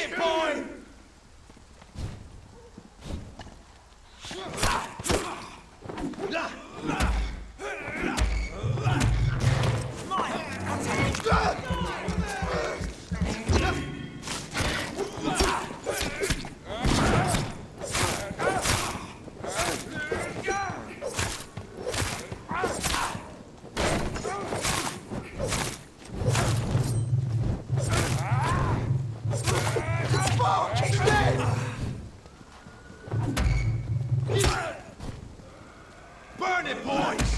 it, boy! Burn it, boys!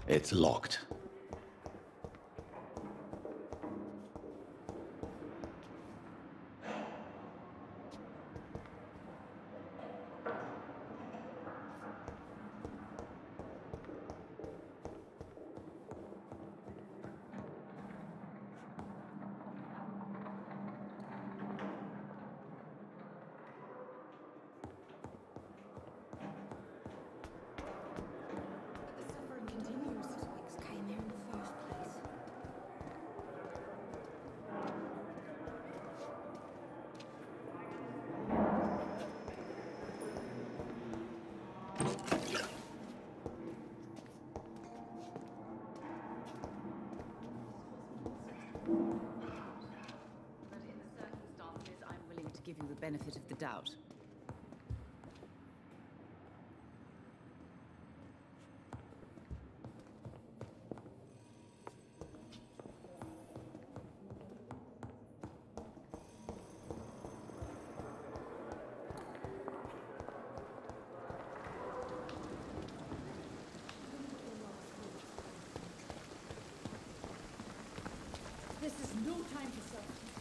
It's locked. The suffering continues since Wicks came here in the first place. But in the circumstances, I'm willing to give you the benefit of the doubt. This is no time to celebrate.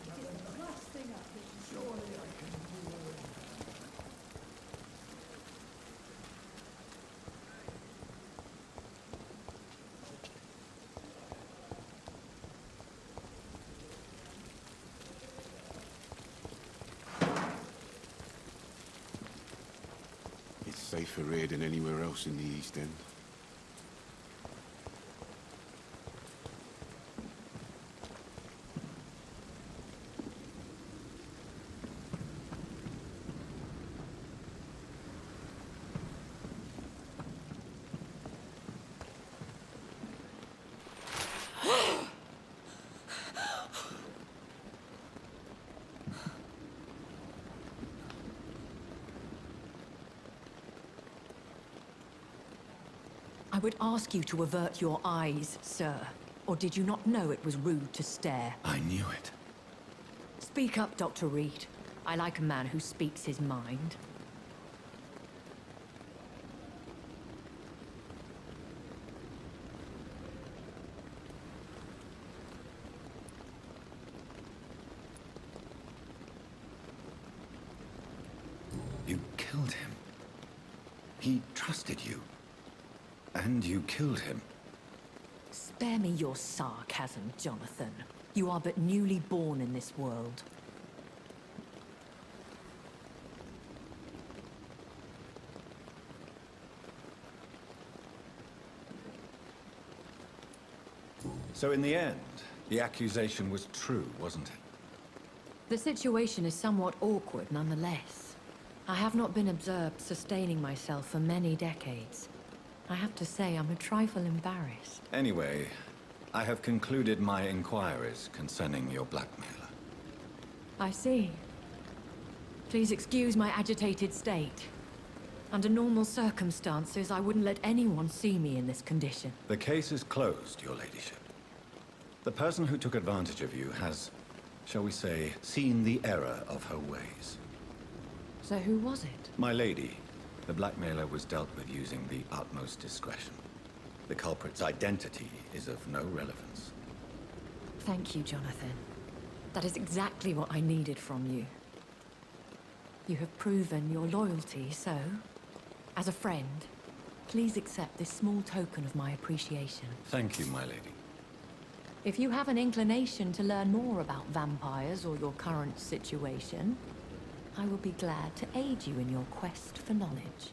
It is the last thing I can do. Surely I can do it. It's safer here than anywhere else in the East End. I would ask you to avert your eyes, sir. Or did you not know it was rude to stare? I knew it. Speak up, Dr. Reed. I like a man who speaks his mind. You killed him. He trusted you. And you killed him. Spare me your sarcasm, Jonathan. You are but newly born in this world. So in the end, the accusation was true, wasn't it? The situation is somewhat awkward nonetheless. I have not been observed sustaining myself for many decades. I have to say I'm a trifle embarrassed. Anyway, I have concluded my inquiries concerning your blackmailer. I see. Please excuse my agitated state. Under normal circumstances, I wouldn't let anyone see me in this condition. The case is closed, your ladyship. The person who took advantage of you has, shall we say, seen the error of her ways. So who was it? My lady, the blackmailer was dealt with using the utmost discretion. The culprit's identity is of no relevance. Thank you, Jonathan. That is exactly what I needed from you. You have proven your loyalty, so, as a friend, please accept this small token of my appreciation. Thank you, my lady. If you have an inclination to learn more about vampires or your current situation, I will be glad to aid you in your quest for knowledge.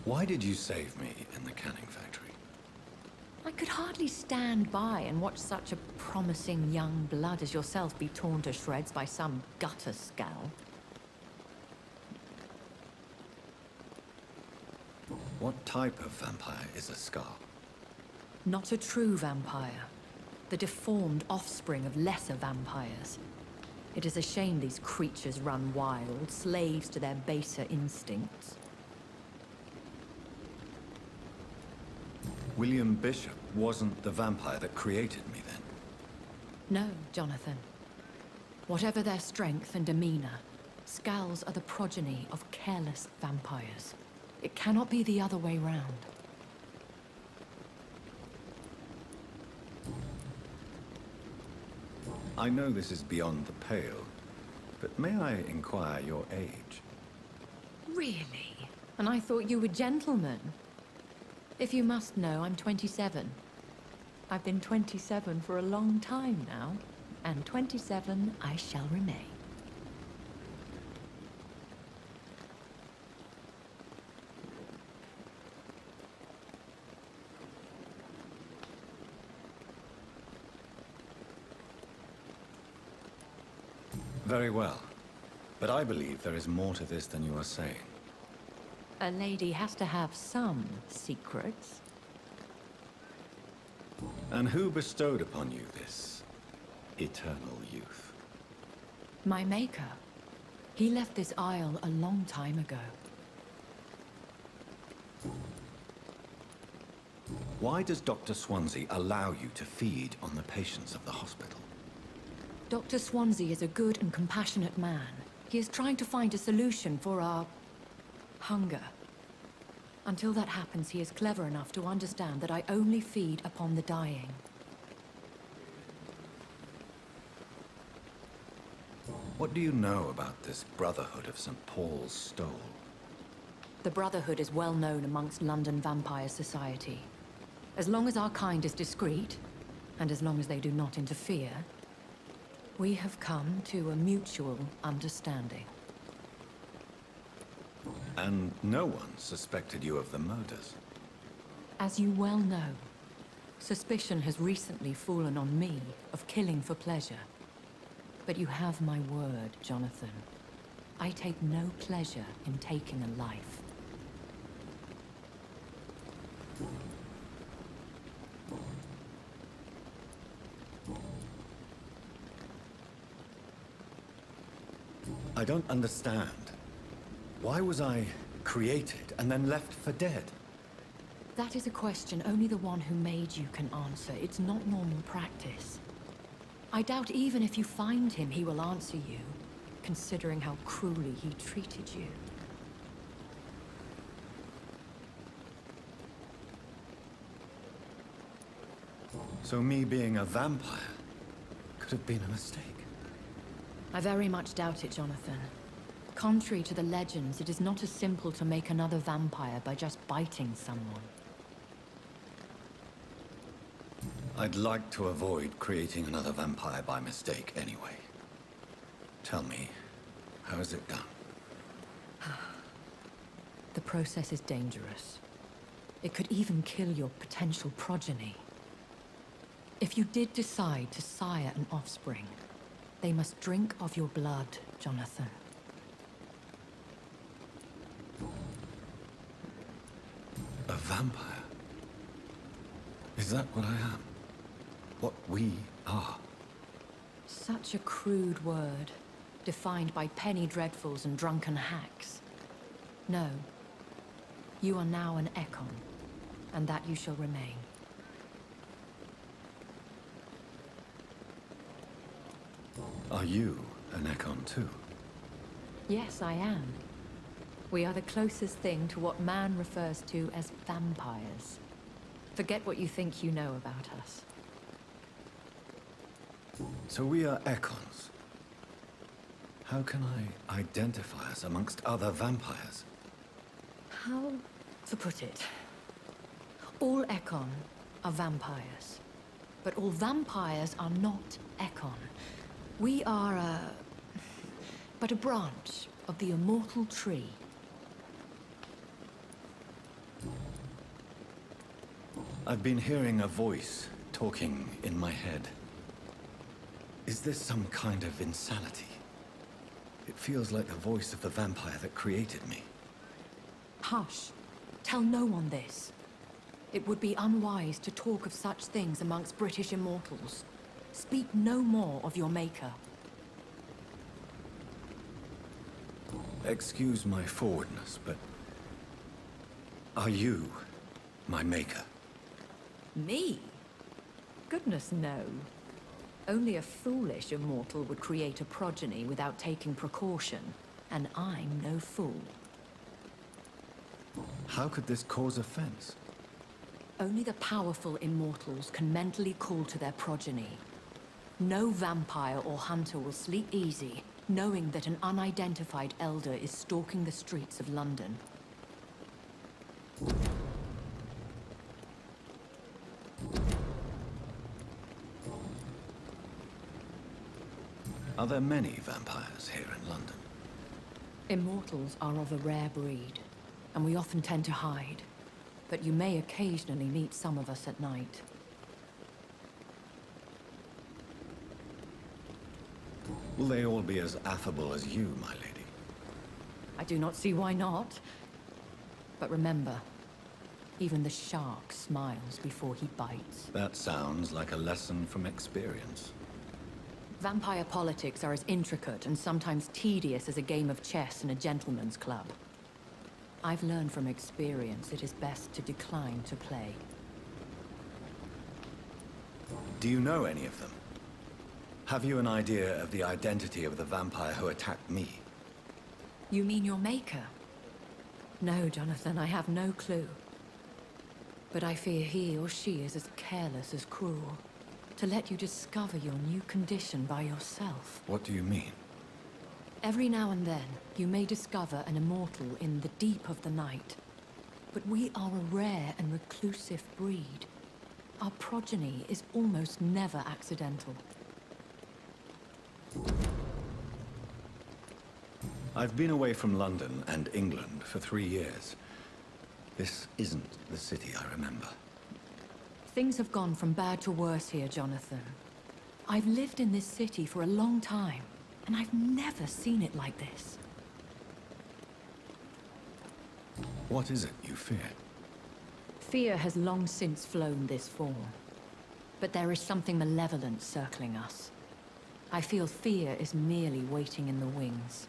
Why did you save me in the canning factory? I could hardly stand by and watch such a promising young blood as yourself be torn to shreds by some gutter scowl. What type of vampire is a Scar? Not a true vampire. The deformed offspring of lesser vampires. It is a shame these creatures run wild, slaves to their baser instincts. William Bishop wasn't the vampire that created me then? No, Jonathan. Whatever their strength and demeanor, Skulls are the progeny of careless vampires. It cannot be the other way round. I know this is beyond the pale, but may I inquire your age? Really? And I thought you were gentlemen. If you must know, I'm 27. I've been 27 for a long time now, and 27 I shall remain. Very well. But I believe there is more to this than you are saying. A lady has to have some secrets. And who bestowed upon you this eternal youth? My maker. He left this isle a long time ago. Why does Dr. Swansea allow you to feed on the patients of the hospital? Dr. Swansea is a good and compassionate man. He is trying to find a solution for our hunger. Until that happens, he is clever enough to understand that I only feed upon the dying. What do you know about this Brotherhood of St. Paul's Stole? The Brotherhood is well known amongst London Vampire Society. As long as our kind is discreet, and as long as they do not interfere, we have come to a mutual understanding. And no one suspected you of the murders? As you well know, suspicion has recently fallen on me of killing for pleasure. But you have my word, Jonathan. I take no pleasure in taking a life. I don't understand. Why was I created and then left for dead? That is a question only the one who made you can answer. It's not normal practice. I doubt even if you find him, he will answer you, considering how cruelly he treated you. So me being a vampire could have been a mistake. I very much doubt it, Jonathan. Contrary to the legends, it is not as simple to make another vampire by just biting someone. I'd like to avoid creating another vampire by mistake anyway. Tell me, how is it done? The process is dangerous. It could even kill your potential progeny. If you did decide to sire an offspring, they must drink of your blood, Jonathan. A vampire? Is that what I am? What we are? Such a crude word, defined by penny dreadfuls and drunken hacks. No. You are now an Ekon, and that you shall remain. Are you an Ekon too? Yes, I am. We are the closest thing to what man refers to as vampires. Forget what you think you know about us. So we are Ekons. How can I identify us amongst other vampires? How to put it? All Ekon are vampires. But all vampires are not Ekon. We are but a branch of the immortal tree. I've been hearing a voice talking in my head. Is this some kind of insanity? It feels like the voice of the vampire that created me. Hush. Tell no one this. It would be unwise to talk of such things amongst British immortals. Speak no more of your maker. Excuse my forwardness, but... are you my maker? Me? Goodness, no. Only a foolish immortal would create a progeny without taking precaution, and I'm no fool. How could this cause offense? Only the powerful immortals can mentally call to their progeny. No vampire or hunter will sleep easy, knowing that an unidentified elder is stalking the streets of London. Are there many vampires here in London? Immortals are of a rare breed, and we often tend to hide. But you may occasionally meet some of us at night. Will they all be as affable as you, my lady? I do not see why not. But remember, even the shark smiles before he bites. That sounds like a lesson from experience. Vampire politics are as intricate and sometimes tedious as a game of chess in a gentleman's club. I've learned from experience it is best to decline to play. Do you know any of them? Have you an idea of the identity of the vampire who attacked me? You mean your maker? No, Jonathan, I have no clue. But I fear he or she is as careless as cruel. To let you discover your new condition by yourself. What do you mean? Every now and then, you may discover an immortal in the deep of the night. But we are a rare and reclusive breed. Our progeny is almost never accidental. I've been away from London and England for 3 years. This isn't the city I remember. Things have gone from bad to worse here, Jonathan. I've lived in this city for a long time, and I've never seen it like this. What is it you fear? Fear has long since flown this form. But there is something malevolent circling us. I feel fear is merely waiting in the wings.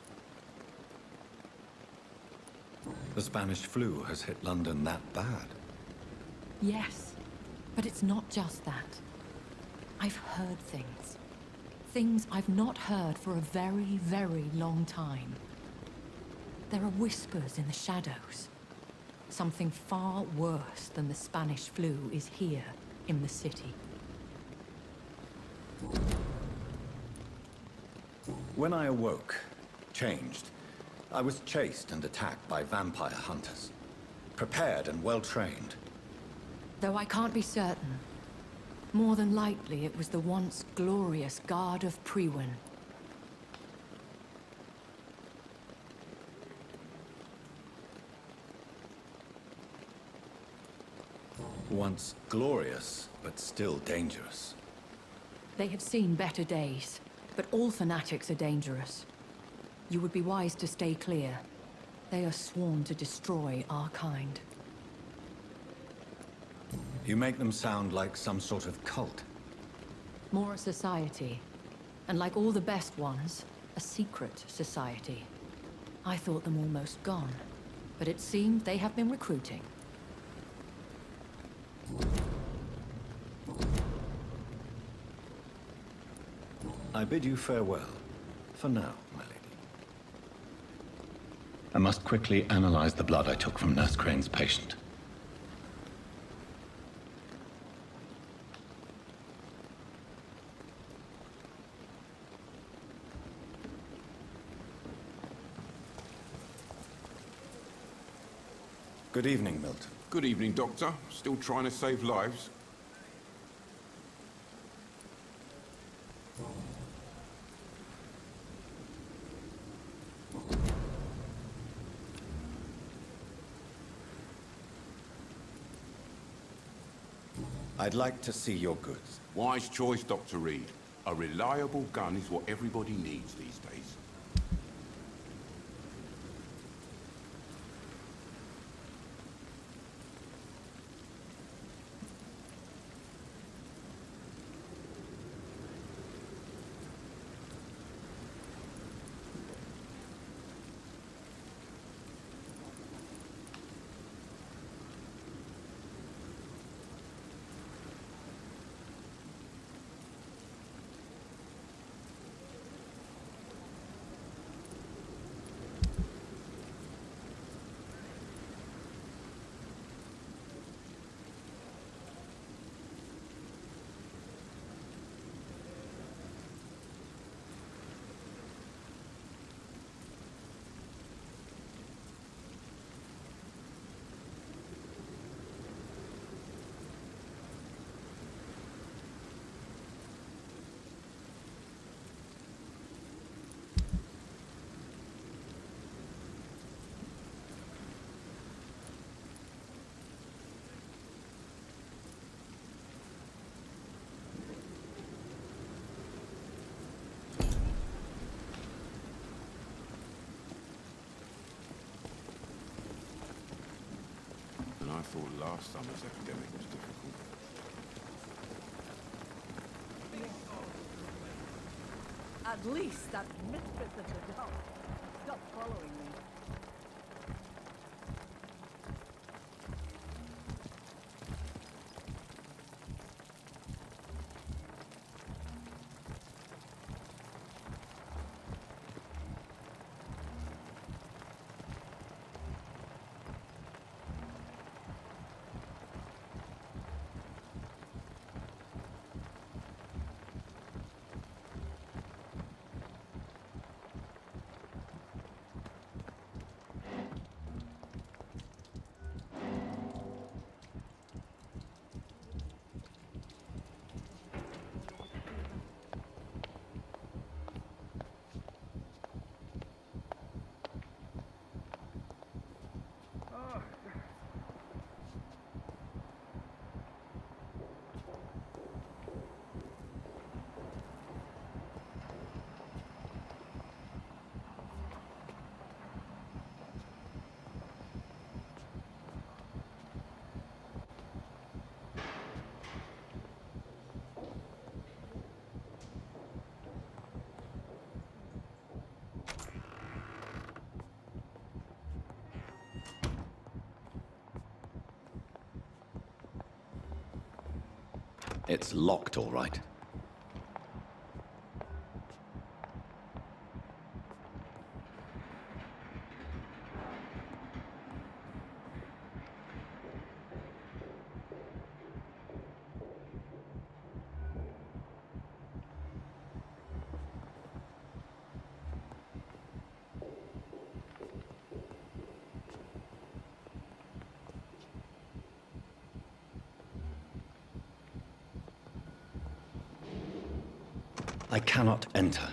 The Spanish flu has hit London that bad. Yes, but it's not just that. I've heard things. Things I've not heard for a very, very long time. There are whispers in the shadows. Something far worse than the Spanish flu is here in the city. When I awoke, changed, I was chased and attacked by vampire hunters. Prepared and well-trained. Though I can't be certain, more than likely it was the once glorious Guard of Priwen. Once glorious, but still dangerous. They have seen better days, but all fanatics are dangerous. You would be wise to stay clear. They are sworn to destroy our kind. You make them sound like some sort of cult. More a society. And like all the best ones, a secret society. I thought them almost gone, but it seemed they have been recruiting. I bid you farewell. For now, my lady. I must quickly analyze the blood I took from Nurse Crane's patient. Good evening, Milton. Good evening, Doctor. Still trying to save lives? I'd like to see your goods. Wise choice, Dr. Reed. A reliable gun is what everybody needs these days. thought last summer's epidemic was difficult. At least that mistress of the dog stopped following me. It's locked, all right. I cannot enter.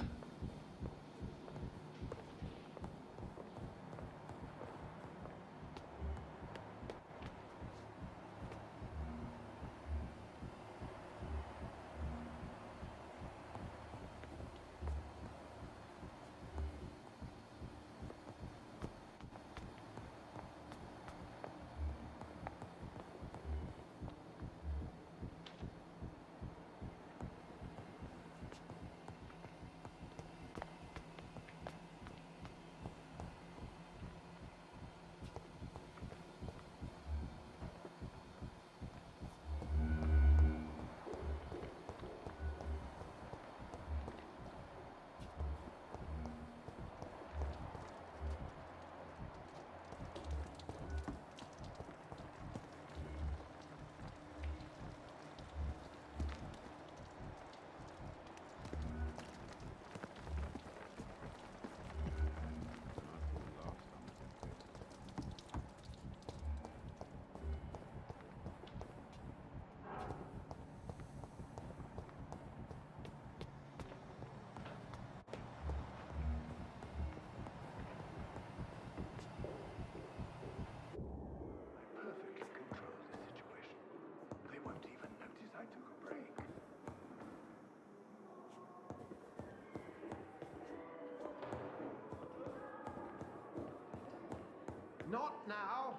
Not now.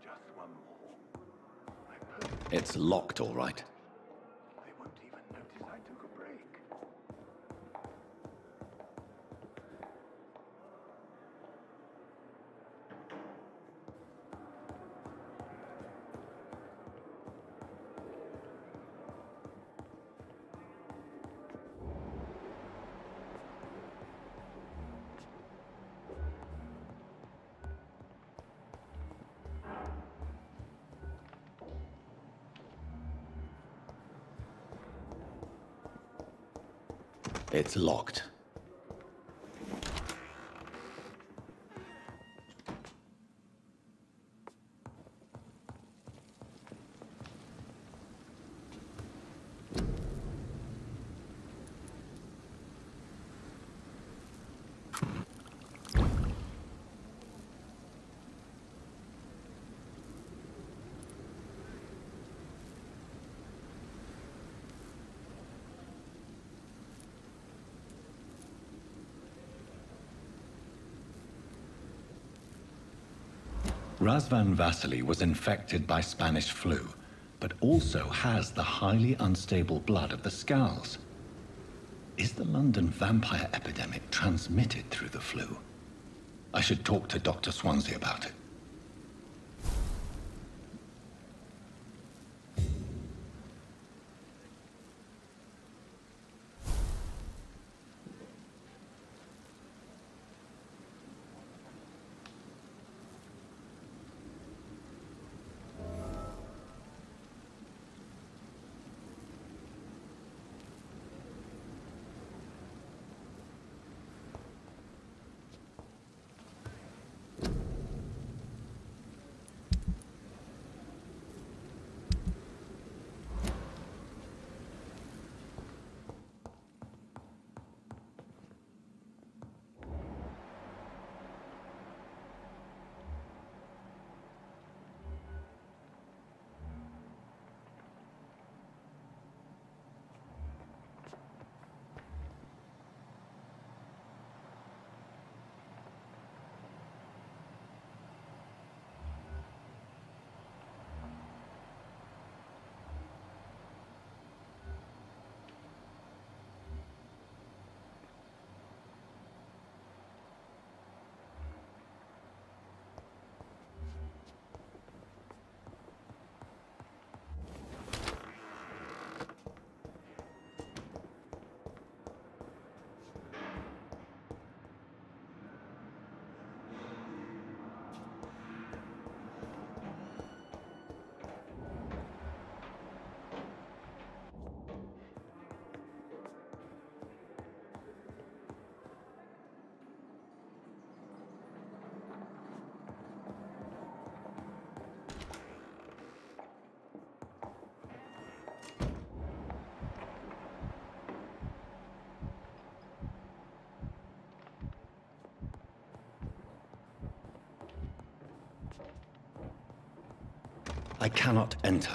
Just one more. It's locked, all right. They won't even notice I took a break. It's locked. Razvan Vasily was infected by Spanish flu, but also has the highly unstable blood of the Scowls. Is the London vampire epidemic transmitted through the flu? I should talk to Dr. Swansea about it. I cannot enter.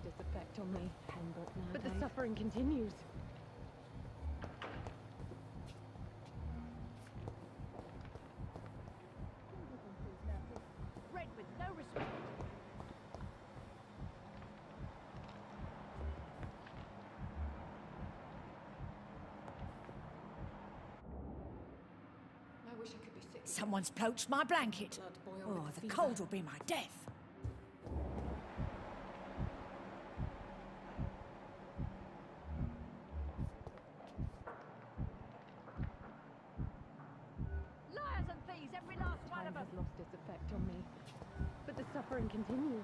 Its effect on me. But the suffering continues. Red with no respect. I wish I could be sick. Someone's poached my blanket. Oh, the cold will be my death. Liars and thieves, every last one of them. Has lost its effect on me. But the suffering continues.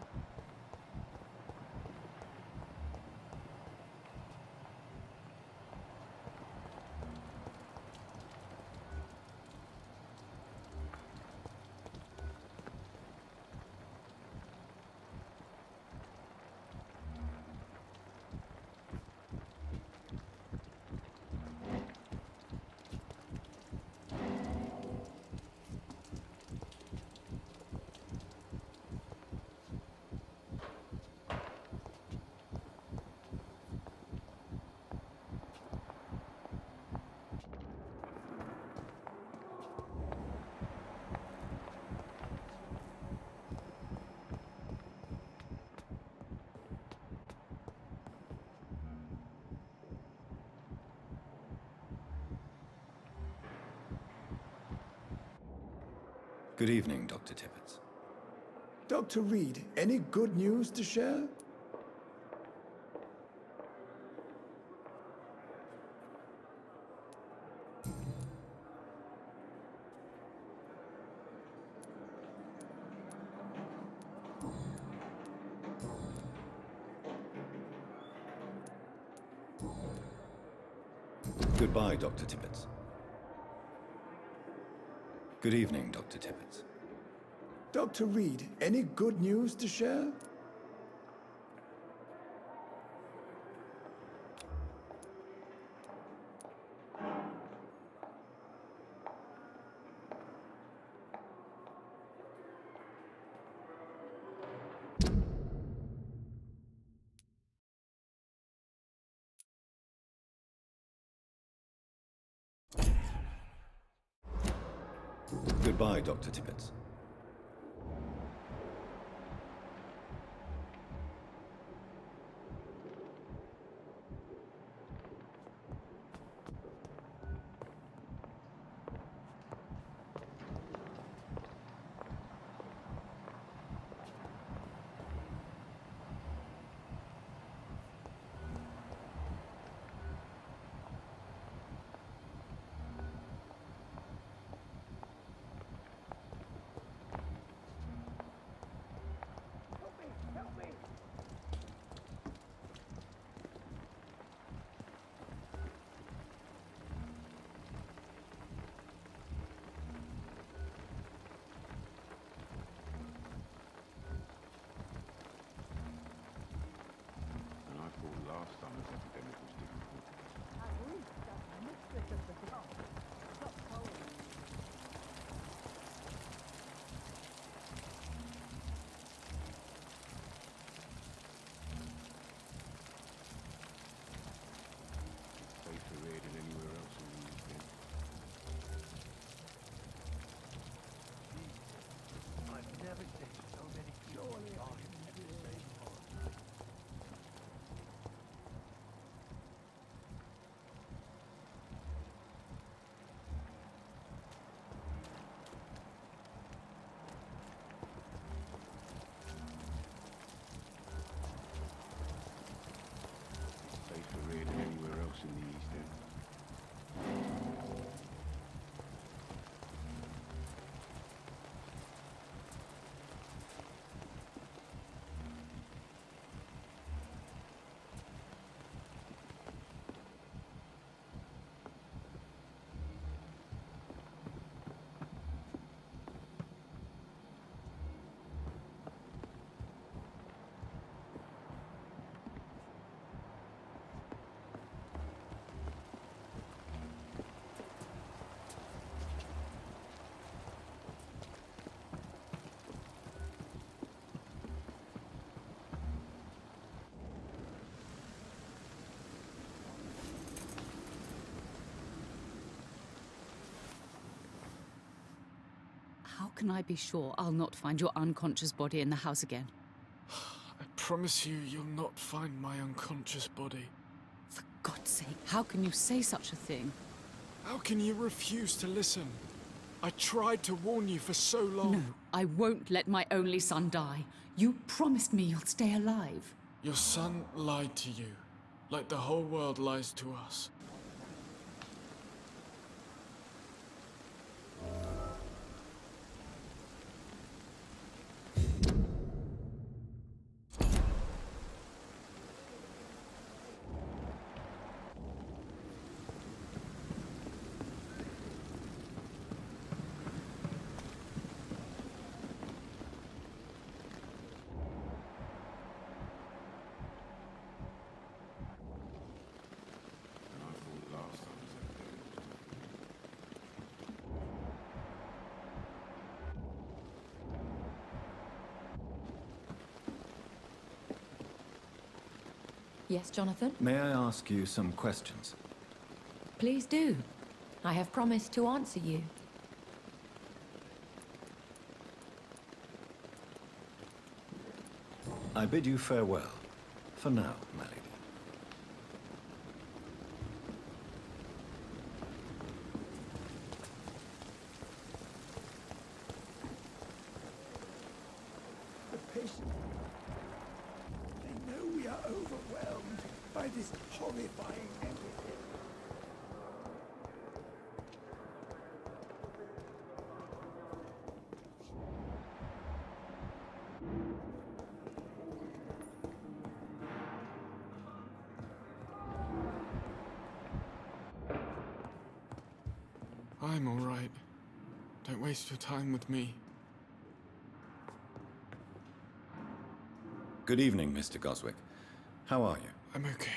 Good evening, Dr. Tippett. Dr. Reed, any good news to share? Goodbye, Dr. Tibbets. Good evening, Dr. Tibbets. Dr. Reed, any good news to share? Goodbye, Dr. Tibbets. Last summer's epidemic was difficult. Safer here than anywhere else in the East End. I've never seen so many people dying at the same time. Safer here than anywhere else in the East End. How can I be sure I'll not find your unconscious body in the house again? I promise you, you'll not find my unconscious body. For God's sake, how can you say such a thing? How can you refuse to listen? I tried to warn you for so long. No, I won't let my only son die. You promised me you'll stay alive. Your son lied to you, like the whole world lies to us. Yes, Jonathan? May I ask you some questions? Please do. I have promised to answer you. I bid you farewell. For now, my lady. overwhelmed by this horrifying epidemic. I'm all right. Don't waste your time with me. Good evening, Mr. Goswick. How are you? I'm okay.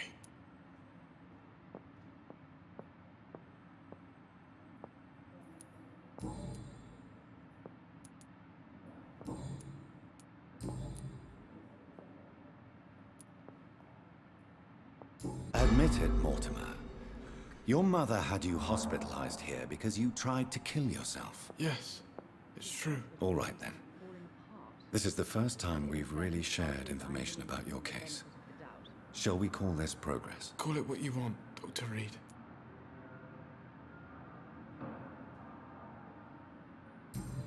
Admit it, Mortimer. Your mother had you hospitalized here because you tried to kill yourself. Yes, it's true. All right, then. This is the first time we've really shared information about your case. Shall we call this progress? Call it what you want, Dr. Reed.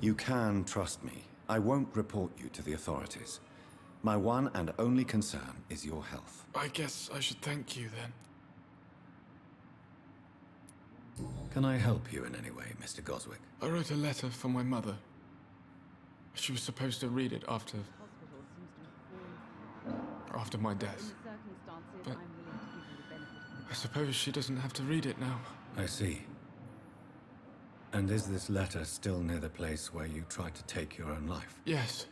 You can trust me. I won't report you to the authorities. My one and only concern is your health. I guess I should thank you then. Can I help you in any way, Mr. Goswick? I wrote a letter for my mother. She was supposed to read it after my death. But I suppose she doesn't have to read it now. I see. And is this letter still near the place where you tried to take your own life? Yes.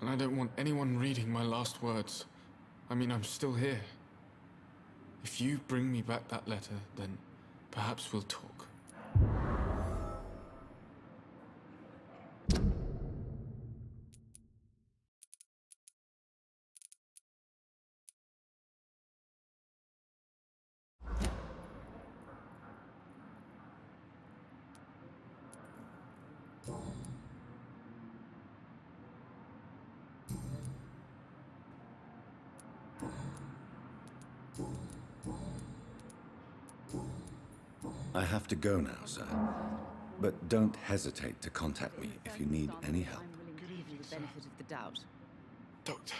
And I don't want anyone reading my last words. I mean, I'm still here. If you bring me back that letter, then perhaps we'll talk. I have to go now, sir. But don't hesitate to contact me if you need any help. I'm willing to give you the benefit of the doubt. Doctor.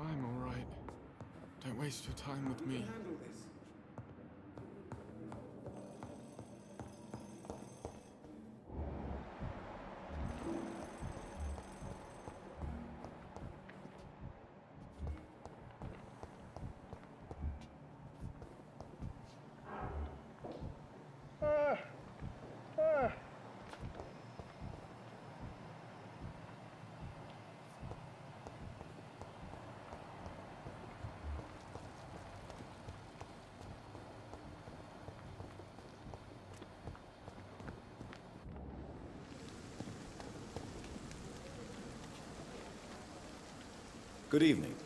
I'm all right. Don't waste your time with me. Good evening.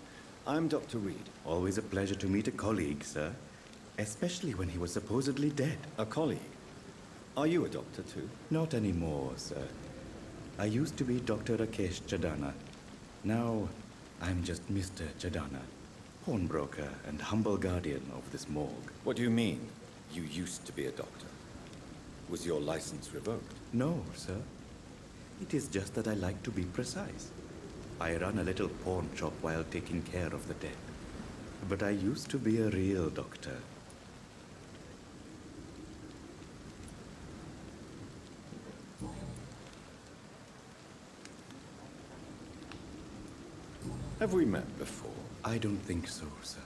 I'm Dr. Reed. Always a pleasure to meet a colleague, sir. Especially when he was supposedly dead. A colleague? Are you a doctor too? Not anymore, sir. I used to be Dr. Rakesh Chadana. Now, I'm just Mr. Chadana, pawnbroker and humble guardian of this morgue. What do you mean, you used to be a doctor? Was your license revoked? No, sir. It is just that I like to be precise. I run a little pawn shop while taking care of the dead. But I used to be a real doctor. Have we met before? I don't think so, sir.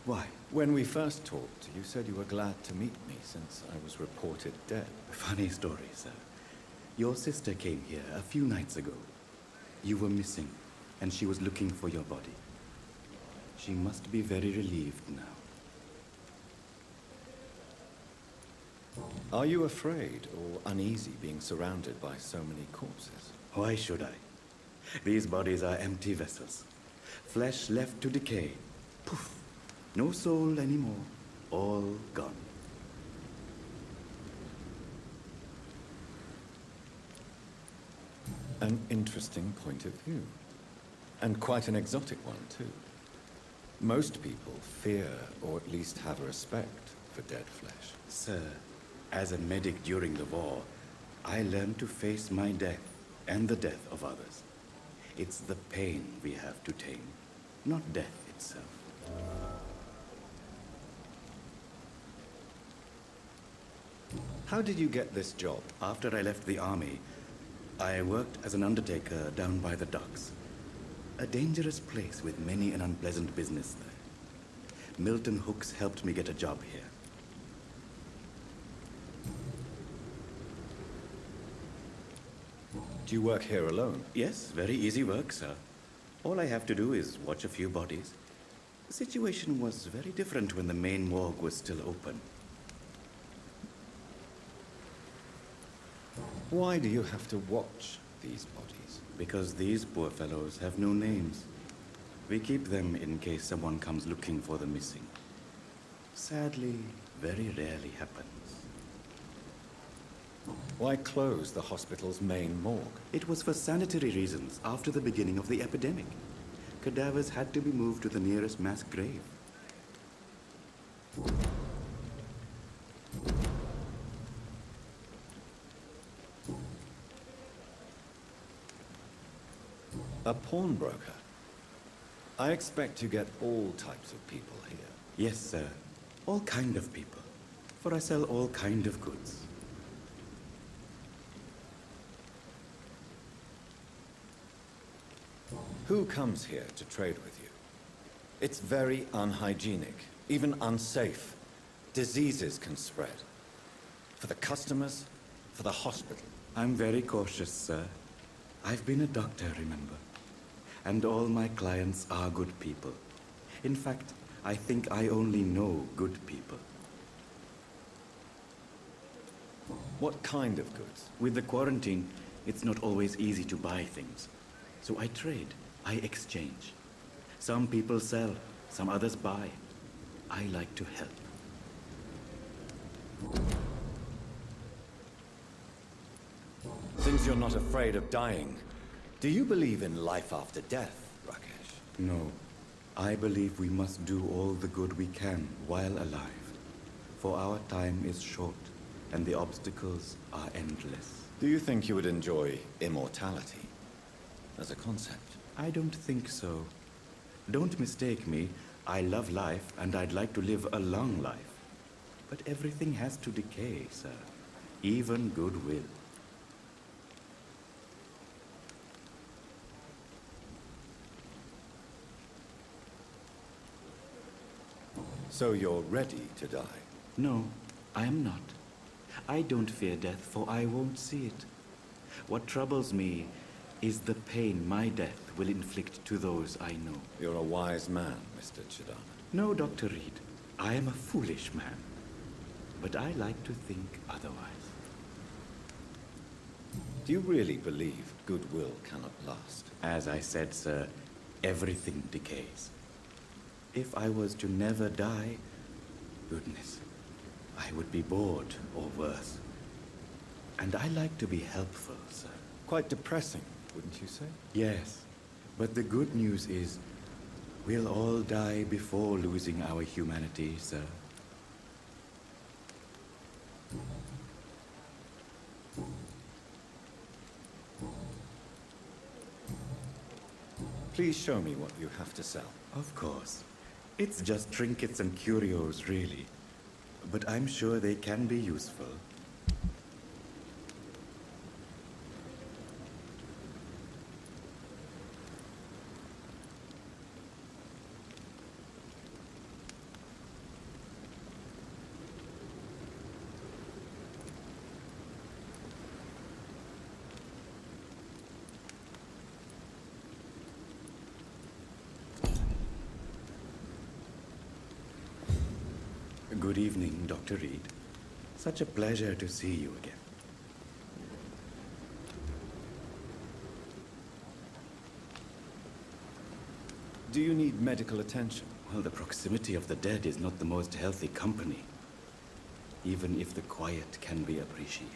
Why? When we first talked, you said you were glad to meet me since I was reported dead. Funny story, sir. Your sister came here a few nights ago. You were missing, and she was looking for your body. She must be very relieved now. Are you afraid or uneasy being surrounded by so many corpses? Why should I? These bodies are empty vessels. Flesh left to decay. Poof. No soul anymore. All gone. An interesting point of view. And quite an exotic one, too. Most people fear, or at least have a respect, for dead flesh. Sir, as a medic during the war, I learned to face my death and the death of others. It's the pain we have to tame, not death itself. How did you get this job? After I left the army, I worked as an undertaker down by the docks. A dangerous place with many an unpleasant business there. Milton Hooks helped me get a job here. Do you work here alone? Yes, very easy work, sir. All I have to do is watch a few bodies. The situation was very different when the main morgue was still open. Why do you have to watch these bodies? Because these poor fellows have no names. We keep them in case someone comes looking for the missing. Sadly, very rarely happens. Why close the hospital's main morgue? It was for sanitary reasons after the beginning of the epidemic. Cadavers had to be moved to the nearest mass grave. A pawnbroker? I expect you get all types of people here. Yes, sir. All kind of people. For I sell all kind of goods. Who comes here to trade with you? It's very unhygienic, even unsafe. Diseases can spread. For the customers, for the hospital. I'm very cautious, sir. I've been a doctor, remember? And all my clients are good people. In fact, I think I only know good people. What kind of goods? With the quarantine, it's not always easy to buy things. So I trade. I exchange. Some people sell, some others buy. I like to help. Since you're not afraid of dying, do you believe in life after death, Rakesh? No. I believe we must do all the good we can while alive. For our time is short, and the obstacles are endless. Do you think you would enjoy immortality as a concept? I don't think so. Don't mistake me. I love life, and I'd like to live a long life. But everything has to decay, sir. Even goodwill. So you're ready to die? No, I am not. I don't fear death, for I won't see it. What troubles me is the pain my death will inflict to those I know. You're a wise man, Mr. Chidana. No, Dr. Reed. I am a foolish man. But I like to think otherwise. Do you really believe goodwill cannot last? As I said, sir, everything decays. If I was to never die, goodness, I would be bored or worse. And I like to be helpful, sir. Quite depressing, wouldn't you say? Yes, but the good news is we'll all die before losing our humanity, sir. Please show me what you have to sell. Of course. It's just trinkets and curios, really. But I'm sure they can be useful. Good evening, Dr. Reed. Such a pleasure to see you again. Do you need medical attention? Well, the proximity of the dead is not the most healthy company, even if the quiet can be appreciated.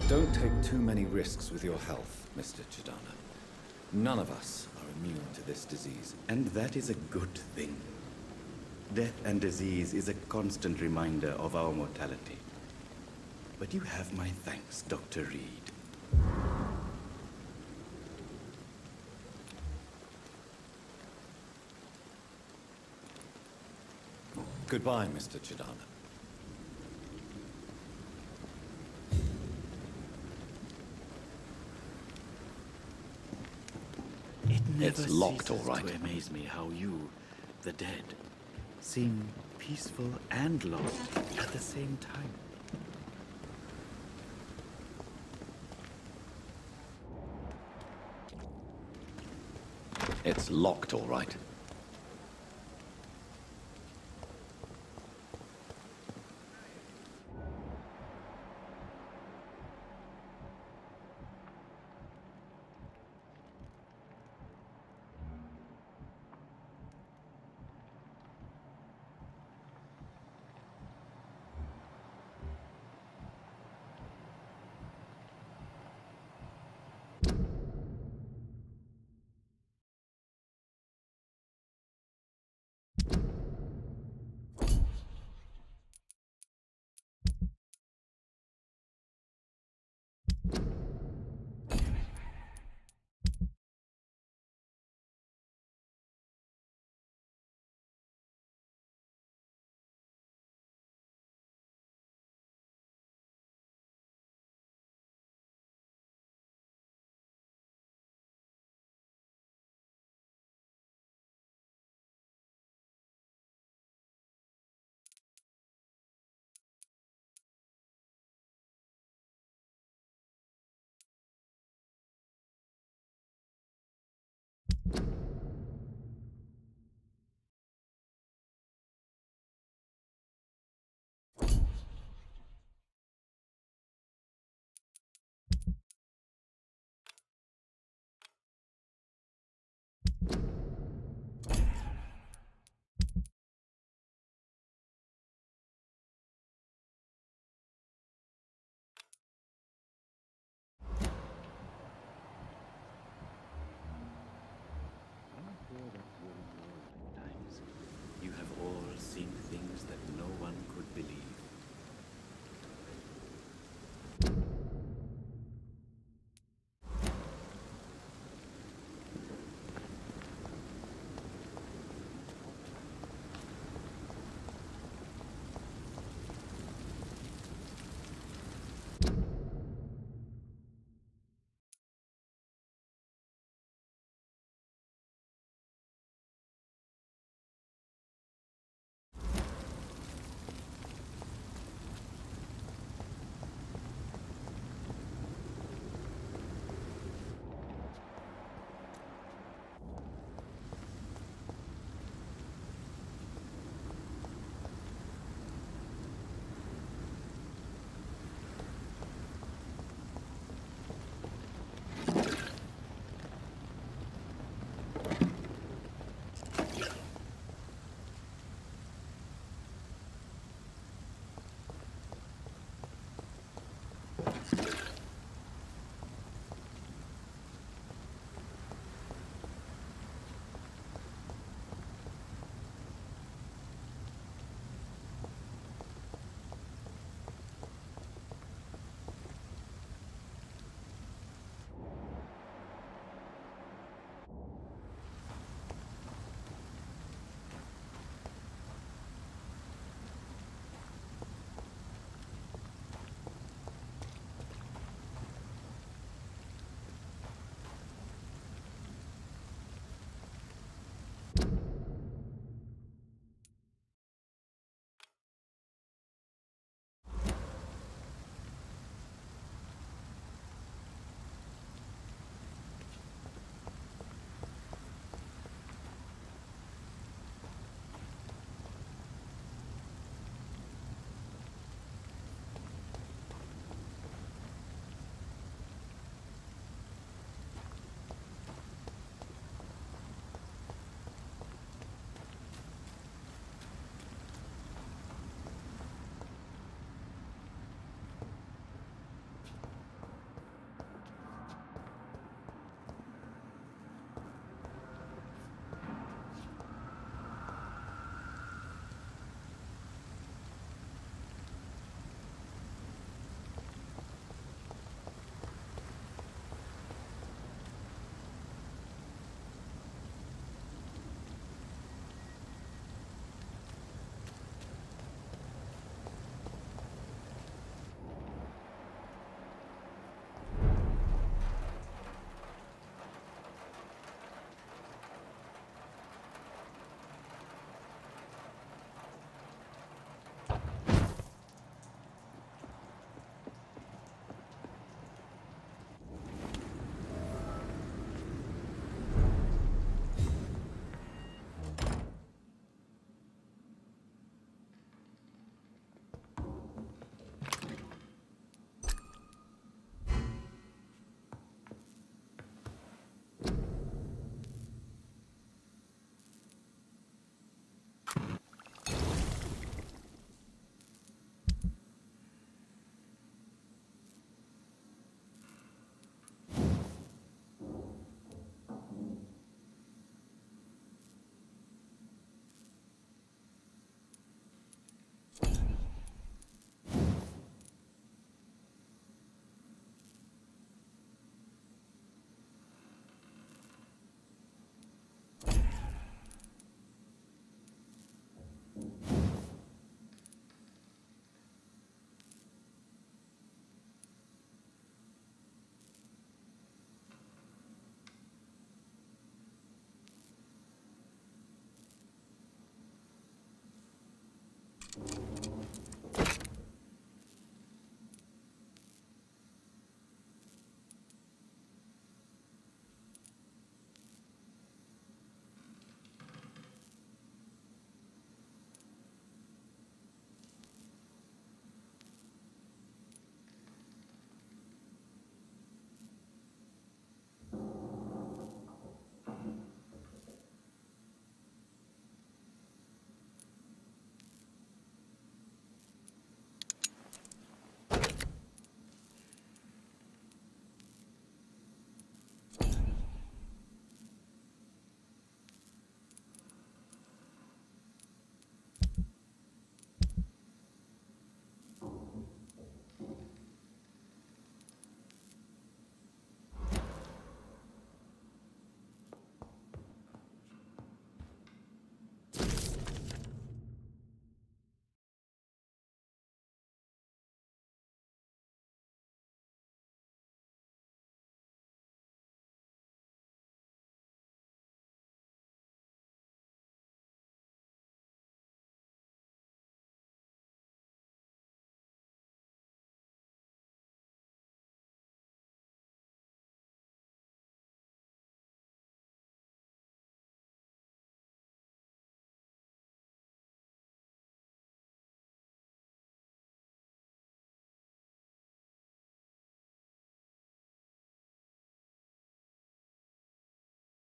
Don't take too many risks with your health, Mr. Chidana. None of us are immune to this disease. And that is a good thing. Death and disease is a constant reminder of our mortality. But you have my thanks, Dr. Reed. Goodbye, Mr. Chidana. It never It's locked, ceases all right. to amaze me how you, the dead, seem peaceful and lost at the same time. It's locked, all right.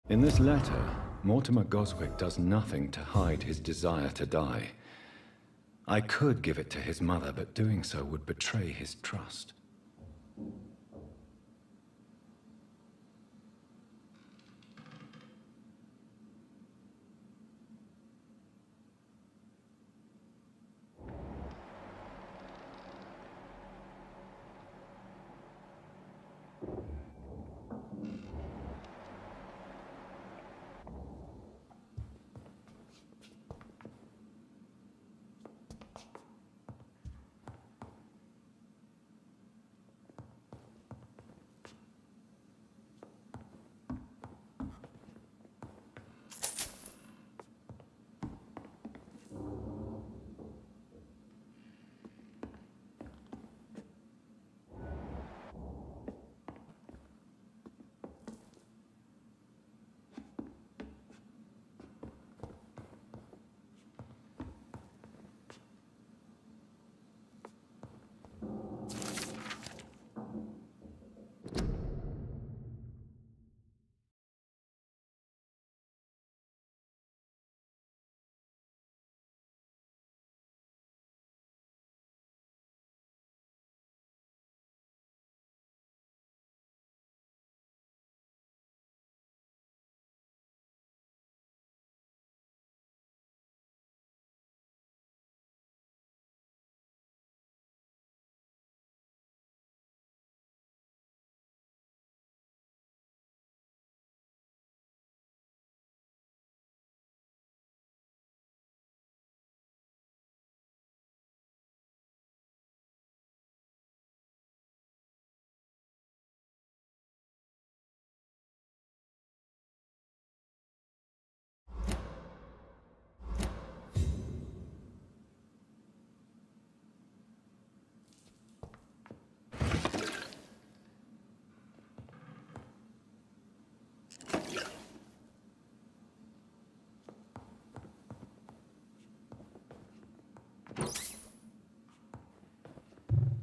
In this letter, Mortimer Goswick does nothing to hide his desire to die. I could give it to his mother, but doing so would betray his trust.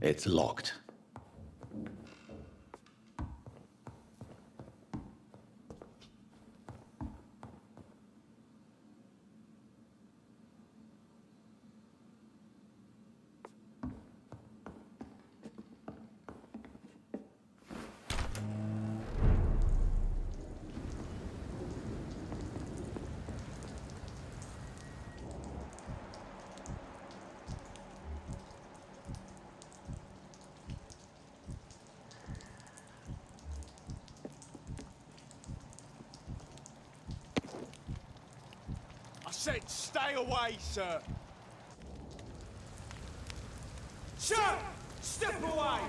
It's locked. Said stay away, sir. Sir, step away.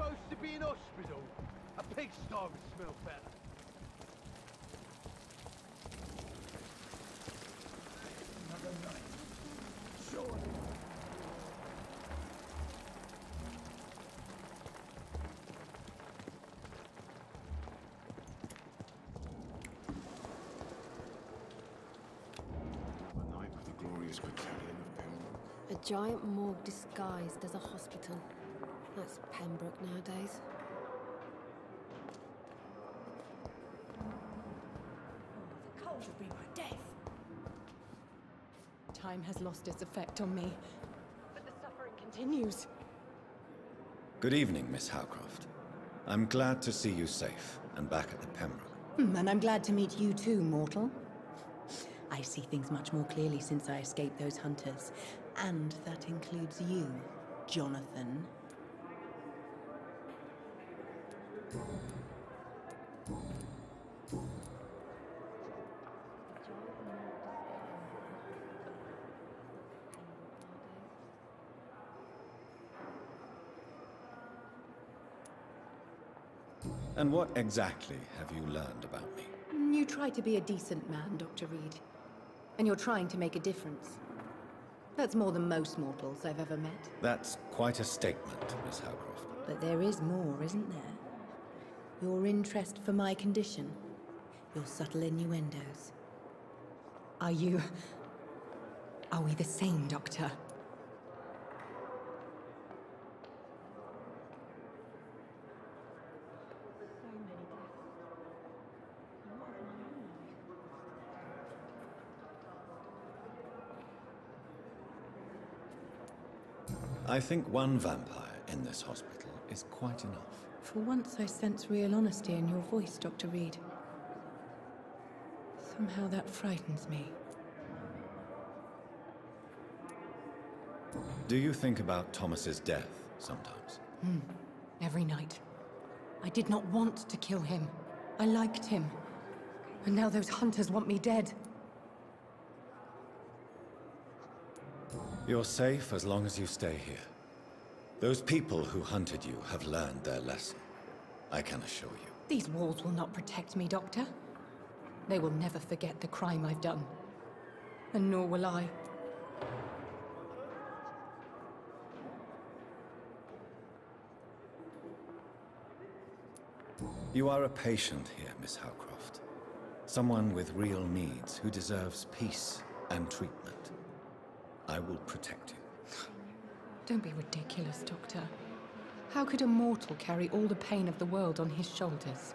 supposed to be an hospital? A pigsty would smell better. Another night. Surely. The night of the glorious battalion of Pembroke. A giant morgue disguised as a hospital. That's Pembroke nowadays. The cold will be my death. Time has lost its effect on me, but the suffering continues. Good evening, Miss Howcroft. I'm glad to see you safe and back at the Pembroke. And I'm glad to meet you too, mortal. I see things much more clearly since I escaped those hunters. And that includes you, Jonathan. And what exactly have you learned about me? You try to be a decent man, Dr. Reed. And you're trying to make a difference. That's more than most mortals I've ever met. That's quite a statement, Miss Howcroft. But there is more, isn't there? Your interest for my condition. Your subtle innuendos. Are we the same, Doctor? I think one vampire in this hospital is quite enough. For once I sense real honesty in your voice, Dr. Reed. Somehow that frightens me. Do you think about Thomas's death sometimes? Every night. I did not want to kill him. I liked him. And now those hunters want me dead. You're safe as long as you stay here. Those people who hunted you have learned their lesson. I can assure you. These walls will not protect me, Doctor. They will never forget the crime I've done. And nor will I. You are a patient here, Miss Howcroft. Someone with real needs who deserves peace and treatment. I will protect you. Don't be ridiculous, Doctor. How could a mortal carry all the pain of the world on his shoulders?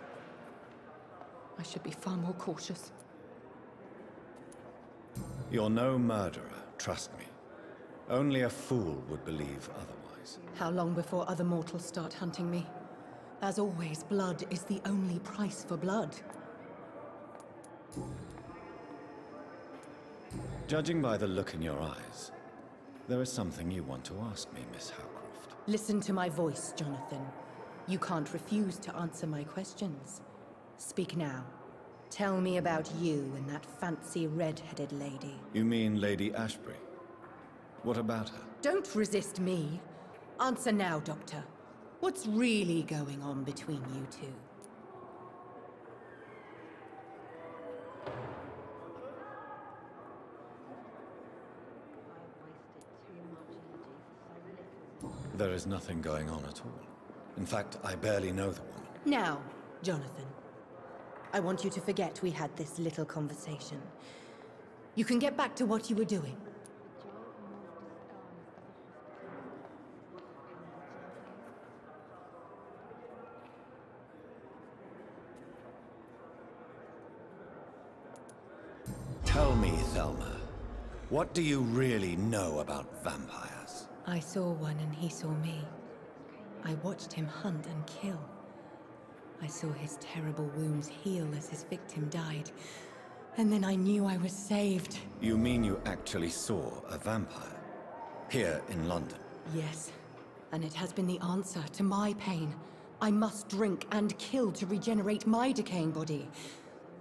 I should be far more cautious. You're no murderer, trust me. Only a fool would believe otherwise. How long before other mortals start hunting me? As always, blood is the only price for blood. Judging by the look in your eyes, there is something you want to ask me, Miss Howcroft. Listen to my voice, Jonathan. You can't refuse to answer my questions. Speak now. Tell me about you and that fancy red-headed lady. You mean Lady Ashbury? What about her? Don't resist me. Answer now, Doctor. What's really going on between you two? There is nothing going on at all. In fact, I barely know the woman. Now, Jonathan. I want you to forget we had this little conversation. You can get back to what you were doing. Tell me, Thelma, what do you really know about vampires? I saw one and he saw me. I watched him hunt and kill. I saw his terrible wounds heal as his victim died. And then I knew I was saved. You mean you actually saw a vampire? Here in London? Yes. And it has been the answer to my pain. I must drink and kill to regenerate my decaying body.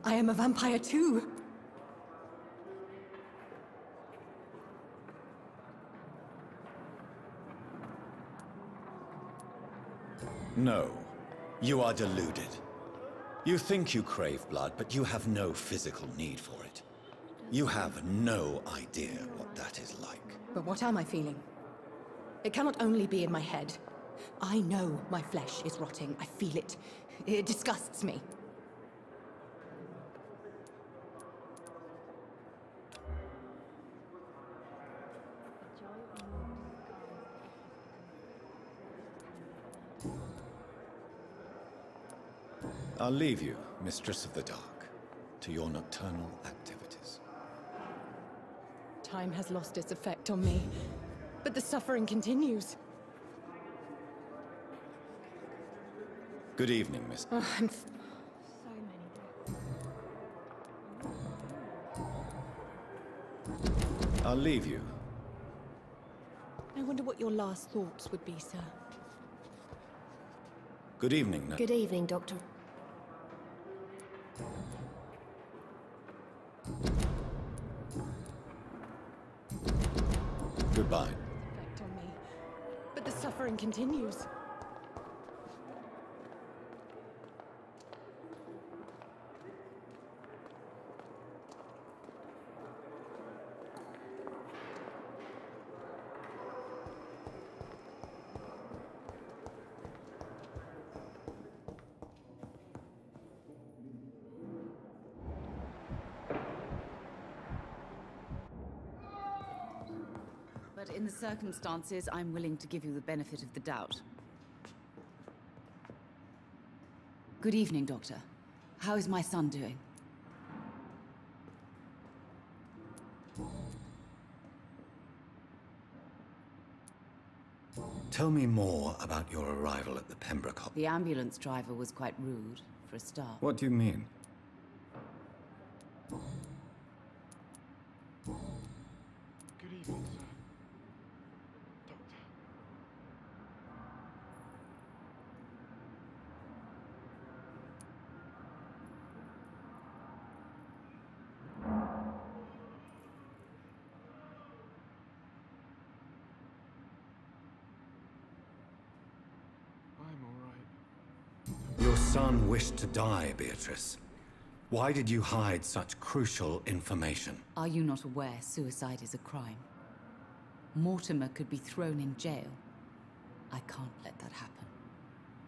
I am a vampire too. No. You are deluded. You think you crave blood, but you have no physical need for it. You have no idea what that is like. But what am I feeling? It cannot only be in my head. I know my flesh is rotting. I feel it. It disgusts me. I'll leave you, Mistress of the Dark, to your nocturnal activities. Time has lost its effect on me, but the suffering continues. Good evening, Miss. I'll leave you. I wonder what your last thoughts would be, sir. Good evening. Good evening, Doctor. Goodbye. Effect on me, but the suffering continues. But in the circumstances, I'm willing to give you the benefit of the doubt. Good evening, Doctor. How is my son doing? Tell me more about your arrival at the Pembroke. The ambulance driver was quite rude, for a start. What do you mean? Good evening, sir. Your son wished to die, Beatrice. Why did you hide such crucial information? Are you not aware suicide is a crime? Mortimer could be thrown in jail. I can't let that happen.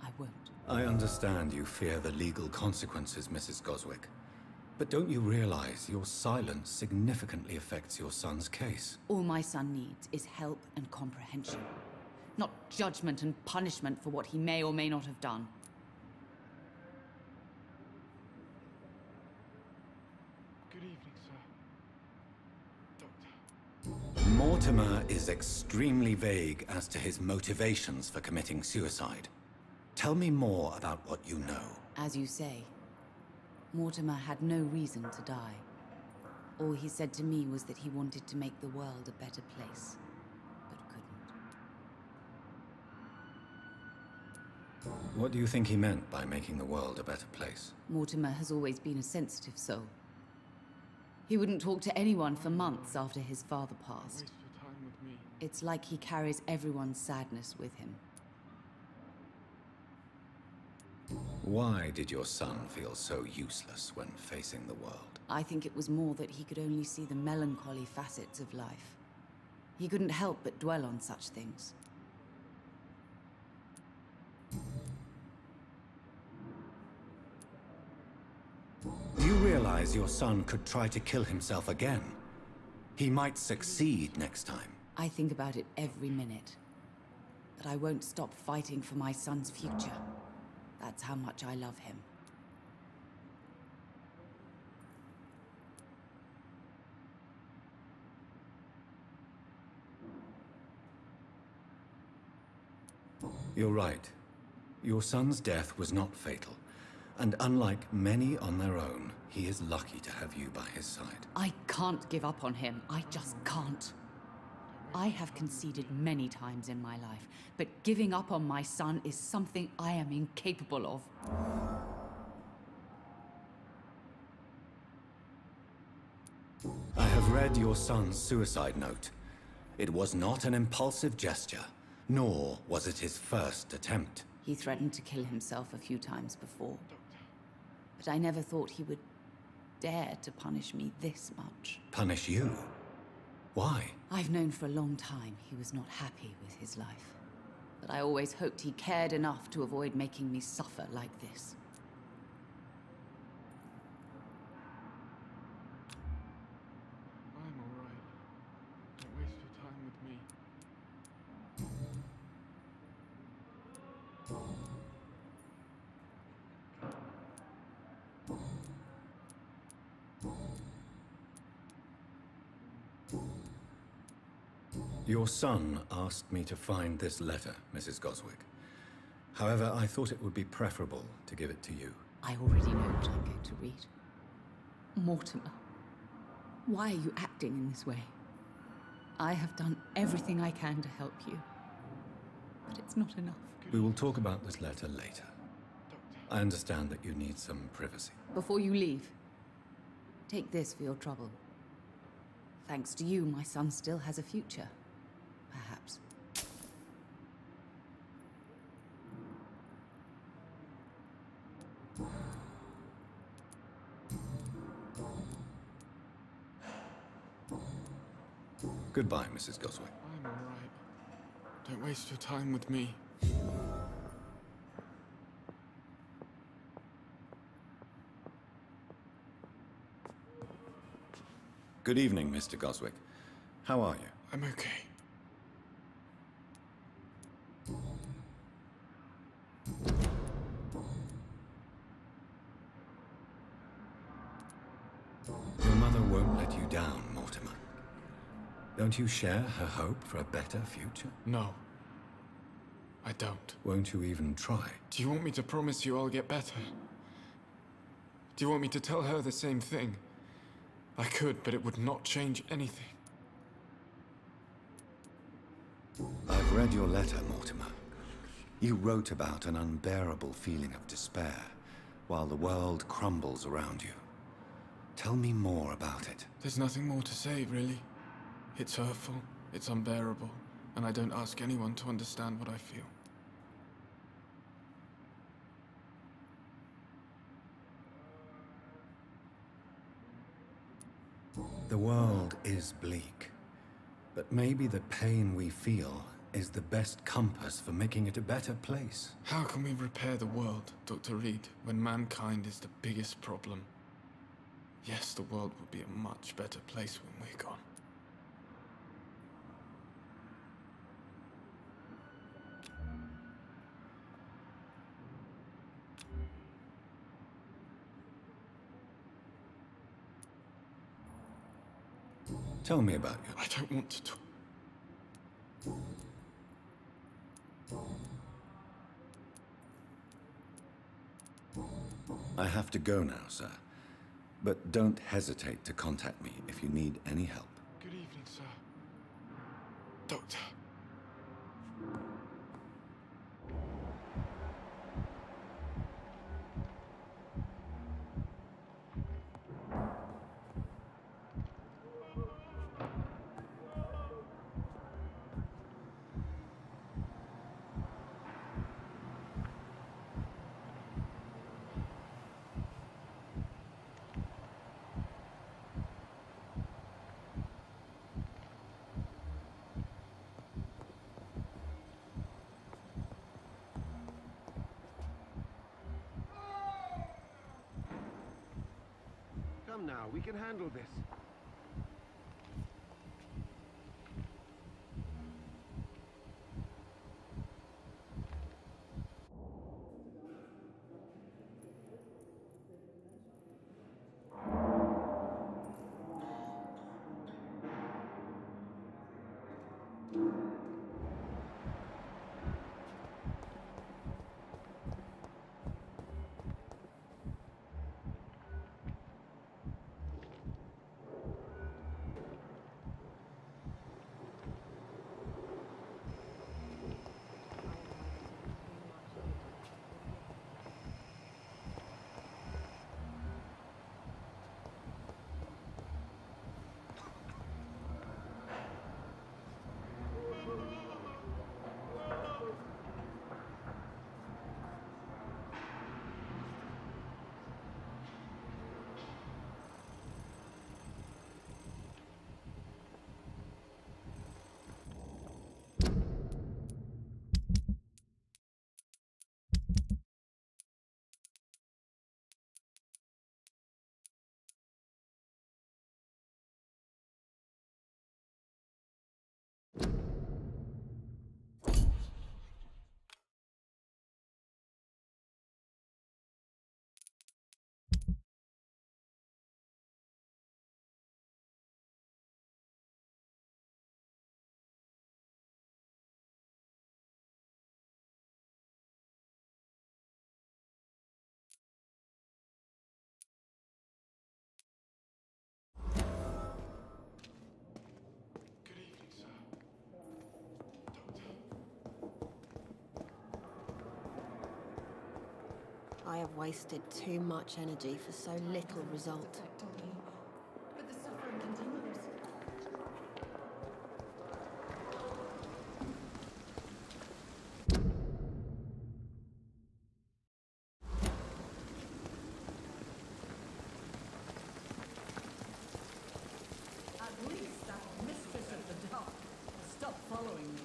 I won't. I understand you fear the legal consequences, Mrs. Goswick. But don't you realize your silence significantly affects your son's case? All my son needs is help and comprehension. Not judgment and punishment for what he may or may not have done. Good evening, sir. Doctor. Mortimer is extremely vague as to his motivations for committing suicide. Tell me more about what you know. As you say, Mortimer had no reason to die. All he said to me was that he wanted to make the world a better place, but couldn't. What do you think he meant by making the world a better place? Mortimer has always been a sensitive soul. He wouldn't talk to anyone for months after his father passed. Waste your time with me. It's like he carries everyone's sadness with him. Why did your son feel so useless when facing the world? I think it was more that he could only see the melancholy facets of life. He couldn't help but dwell on such things. You realize your son could try to kill himself again? He might succeed next time. I think about it every minute. But I won't stop fighting for my son's future. That's how much I love him. You're right. Your son's death was not fatal. And unlike many on their own, he is lucky to have you by his side. I can't give up on him. I just can't. I have conceded many times in my life, but giving up on my son is something I am incapable of. I have read your son's suicide note. It was not an impulsive gesture, nor was it his first attempt. He threatened to kill himself a few times before. But I never thought he would dare to punish me this much. Punish you? Why? I've known for a long time he was not happy with his life. But I always hoped he cared enough to avoid making me suffer like this. I'm alright. Don't waste your time with me. Your son asked me to find this letter, Mrs. Goswick. However, I thought it would be preferable to give it to you. I already know what I'm going to read. Mortimer, why are you acting in this way? I have done everything I can to help you. But it's not enough. We will talk about this letter later. I understand that you need some privacy. Before you leave, take this for your trouble. Thanks to you, my son still has a future. Perhaps. Goodbye, Mrs. Goswick. I'm alright. Don't waste your time with me. Good evening, Mr. Goswick. How are you? I'm okay. Your mother won't let you down, Mortimer. Don't you share her hope for a better future? No. I don't. Won't you even try? Do you want me to promise you I'll get better? Do you want me to tell her the same thing? I could, but it would not change anything. I've read your letter, Mortimer. You wrote about an unbearable feeling of despair, while the world crumbles around you. Tell me more about it. There's nothing more to say, really. It's hurtful, it's unbearable, and I don't ask anyone to understand what I feel. The world is bleak, but maybe the pain we feel is the best compass for making it a better place. How can we repair the world, Dr. Reed, when mankind is the biggest problem? Yes, the world will be a much better place when we're gone. Tell me about you. I don't want to talk. I have to go now, sir. But don't hesitate to contact me if you need any help. Good evening, sir. Doctor. Come now, we can handle this. I have wasted too much energy for so little result. But the suffering continues. At least that mistress of the dark has stopped following me.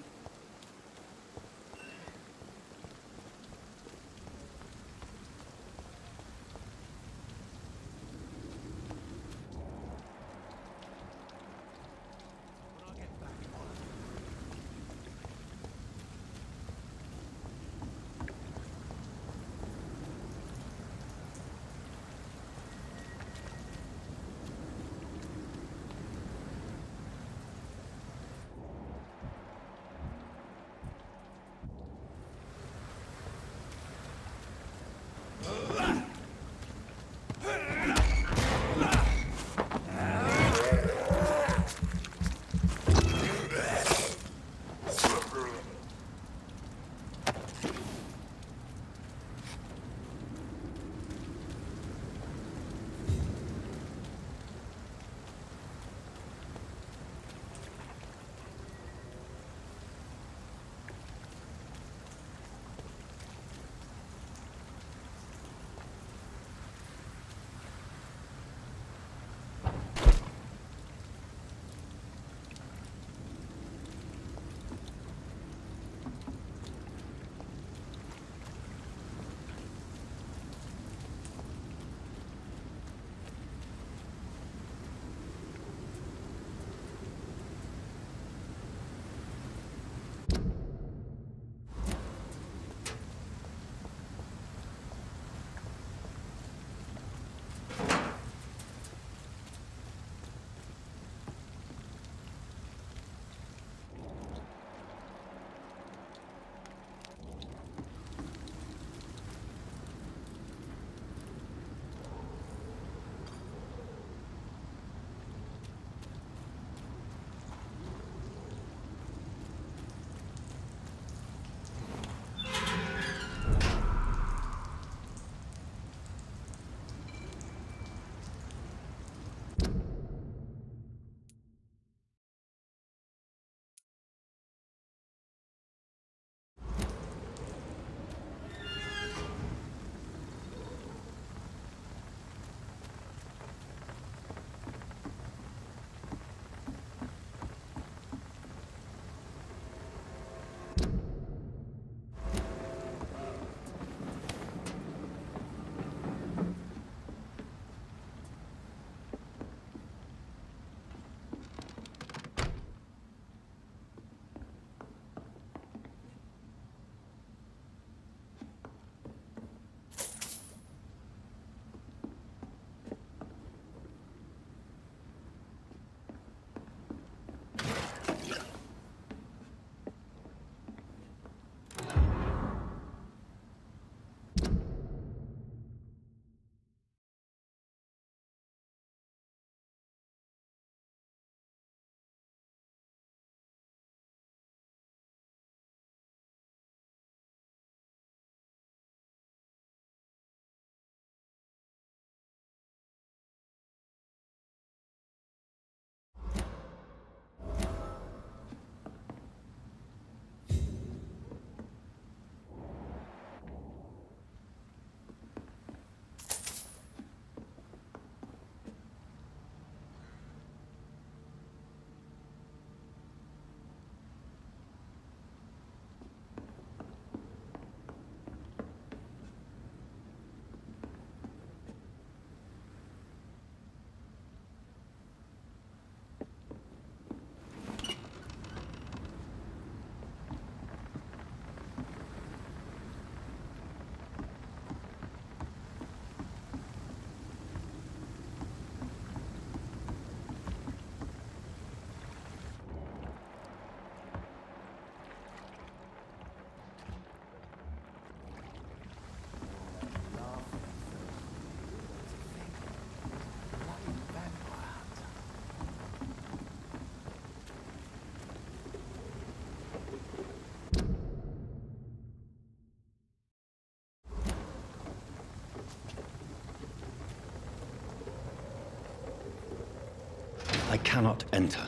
cannot enter.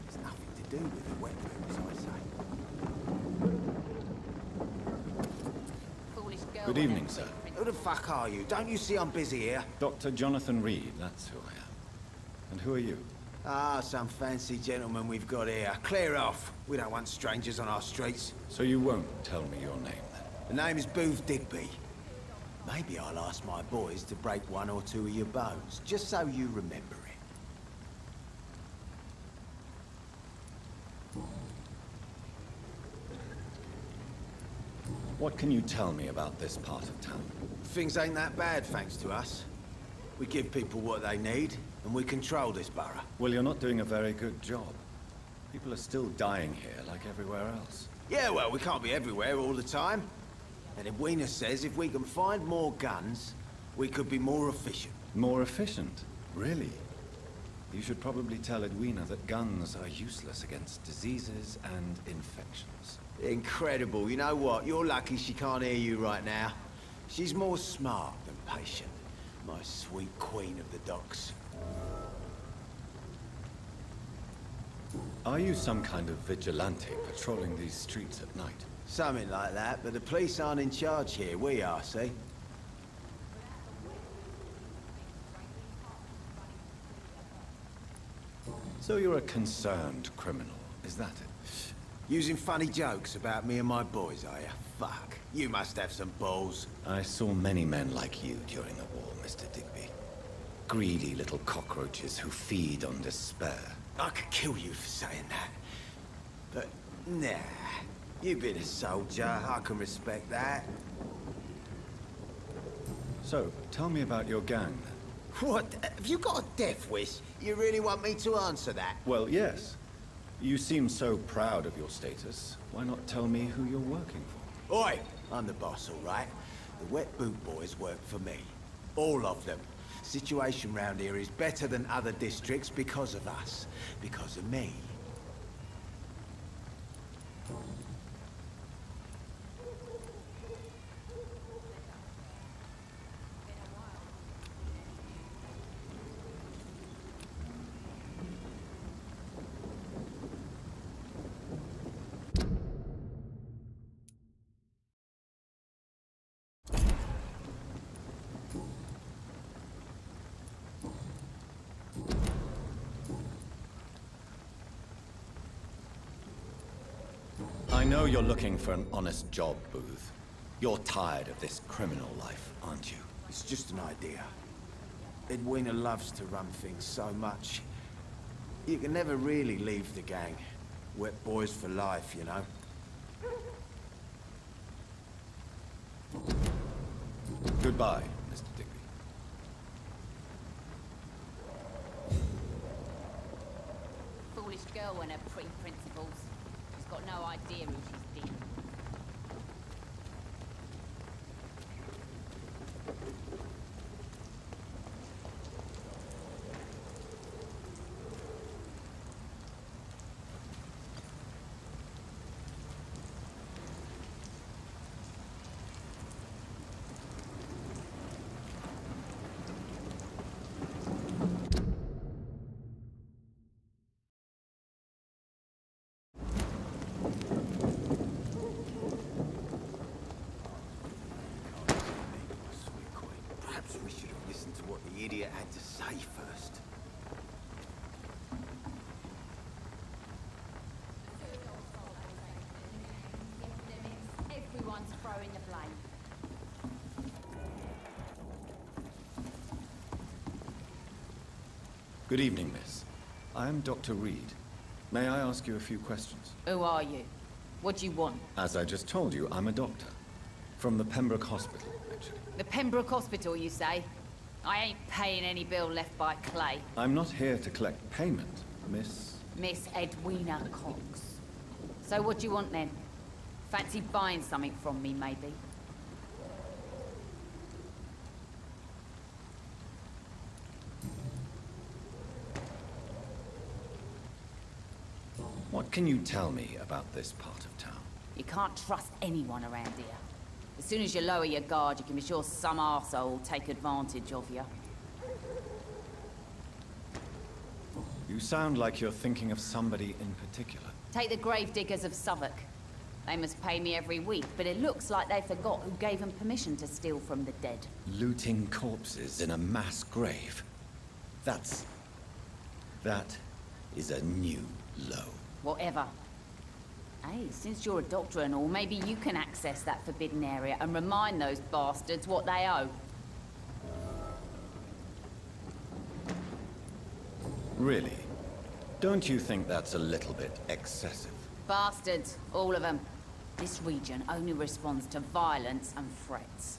It's nothing to do with the wet rooms, I say. Good evening, sir. Who the fuck are you? Don't you see I'm busy here? Dr. Jonathan Reed, that's who I am. And who are you? Ah, some fancy gentleman we've got here. Clear off. We don't want strangers on our streets. So you won't tell me your name, then? The name is Booth Digby. Maybe I'll ask my boys to break one or two of your bones, just so you remember it. What can you tell me about this part of town? Things ain't that bad, thanks to us. We give people what they need, and we control this borough. Well, you're not doing a very good job. People are still dying here, like everywhere else. Yeah, well, we can't be everywhere all the time. And Edwina says if we can find more guns, we could be more efficient. More efficient? Really? You should probably tell Edwina that guns are useless against diseases and infections. Incredible. You know what? You're lucky she can't hear you right now. She's more smart than patient. My sweet queen of the docks. Are you some kind of vigilante patrolling these streets at night? Something like that, but the police aren't in charge here. We are, see? So you're a concerned criminal, is that it? Using funny jokes about me and my boys, are you? Fuck. You must have some balls. I saw many men like you during the war, Mr. Digby. Greedy little cockroaches who feed on despair. I could kill you for saying that. But, nah. You've been a soldier. I can respect that. So, tell me about your gang, then. What? Have you got a death wish? You really want me to answer that? Well, yes. You seem so proud of your status. Why not tell me who you're working for? Oi! I'm the boss, all right? The Wet Boot Boys work for me. All of them. Situation round here is better than other districts because of us. Because of me. I know you're looking for an honest job, Booth. You're tired of this criminal life, aren't you? It's just an idea. Edwina loves to run things so much. You can never really leave the gang. Wet boys for life, you know? Goodbye, Mr. Digby. Foolish girl and her pre-principles. She's got no idea who she's dealing with. Perhaps we should have listened to what the idiot had to say first. Everyone's throwing the blame. Good evening, miss. I am Dr. Reed. May I ask you a few questions? Who are you? What do you want? As I just told you, I'm a doctor. From the Pembroke Hospital, actually. The Pembroke Hospital, you say? I ain't paying any bill left by Clay. I'm not here to collect payment, miss. Miss Edwina Cox. So what do you want then? Fancy buying something from me, maybe? What can you tell me about this part of town? You can't trust anyone around here. As soon as you lower your guard, you can be sure some arsehole will take advantage of you. You sound like you're thinking of somebody in particular. Take the gravediggers of Southwark. They must pay me every week, but it looks like they forgot who gave them permission to steal from the dead. Looting corpses in a mass grave. That is a new low. Whatever. Hey, since you're a doctor and all, maybe you can access that forbidden area and remind those bastards what they owe. Really? Don't you think that's a little bit excessive? Bastards, all of them. This region only responds to violence and threats.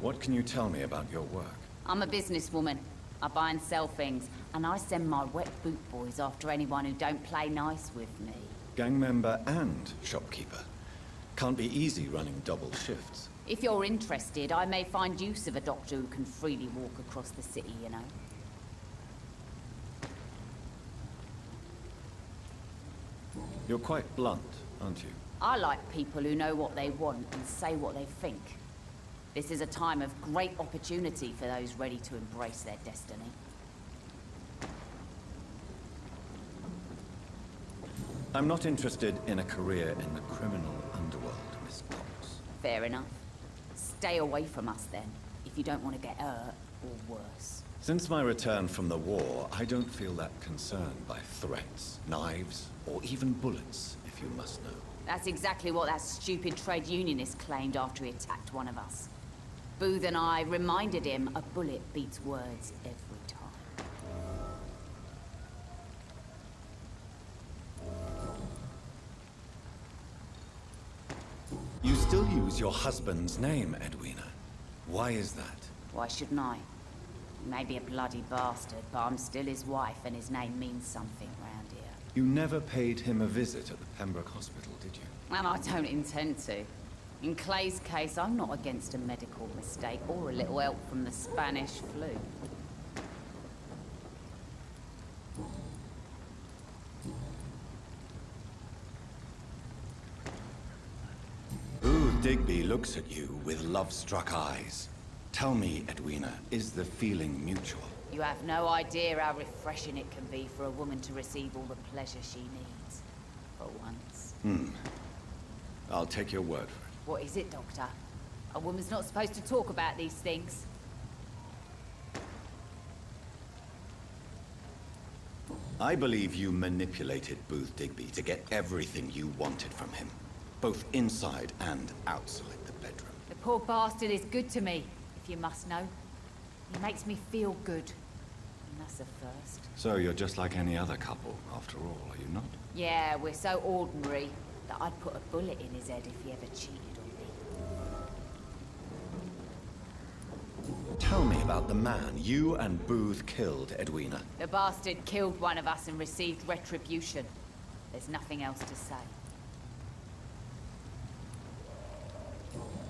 What can you tell me about your work? I'm a businesswoman. I buy and sell things, and I send my wet boot boys after anyone who don't play nice with me. Gang member and shopkeeper. Can't be easy running double shifts. If you're interested, I may find use of a doctor who can freely walk across the city, you know. You're quite blunt, aren't you? I like people who know what they want and say what they think. This is a time of great opportunity for those ready to embrace their destiny. I'm not interested in a career in the criminal underworld, Miss Cox. Fair enough. Stay away from us then, if you don't want to get hurt or worse. Since my return from the war, I don't feel that concerned by threats, knives, or even bullets, if you must know. That's exactly what that stupid trade unionist claimed after he attacked one of us. Booth and I reminded him a bullet beats words every time. You still use your husband's name, Edwina. Why is that? Why shouldn't I? He may be a bloody bastard, but I'm still his wife and his name means something round here. You never paid him a visit at the Pembroke Hospital, did you? And I don't intend to. In Clay's case, I'm not against a medical mistake or a little help from the Spanish flu. Booth Digby looks at you with love-struck eyes. Tell me, Edwina, is the feeling mutual? You have no idea how refreshing it can be for a woman to receive all the pleasure she needs. For once. I'll take your word for it. What is it, Doctor? A woman's not supposed to talk about these things. I believe you manipulated Booth Digby to get everything you wanted from him. Both inside and outside the bedroom. The poor bastard is good to me, if you must know. He makes me feel good. And that's a first. So you're just like any other couple, after all, are you not? Yeah, we're so ordinary that I'd put a bullet in his head if he ever cheated on me. Tell me about the man you and Booth killed, Edwina. The bastard killed one of us and received retribution. There's nothing else to say.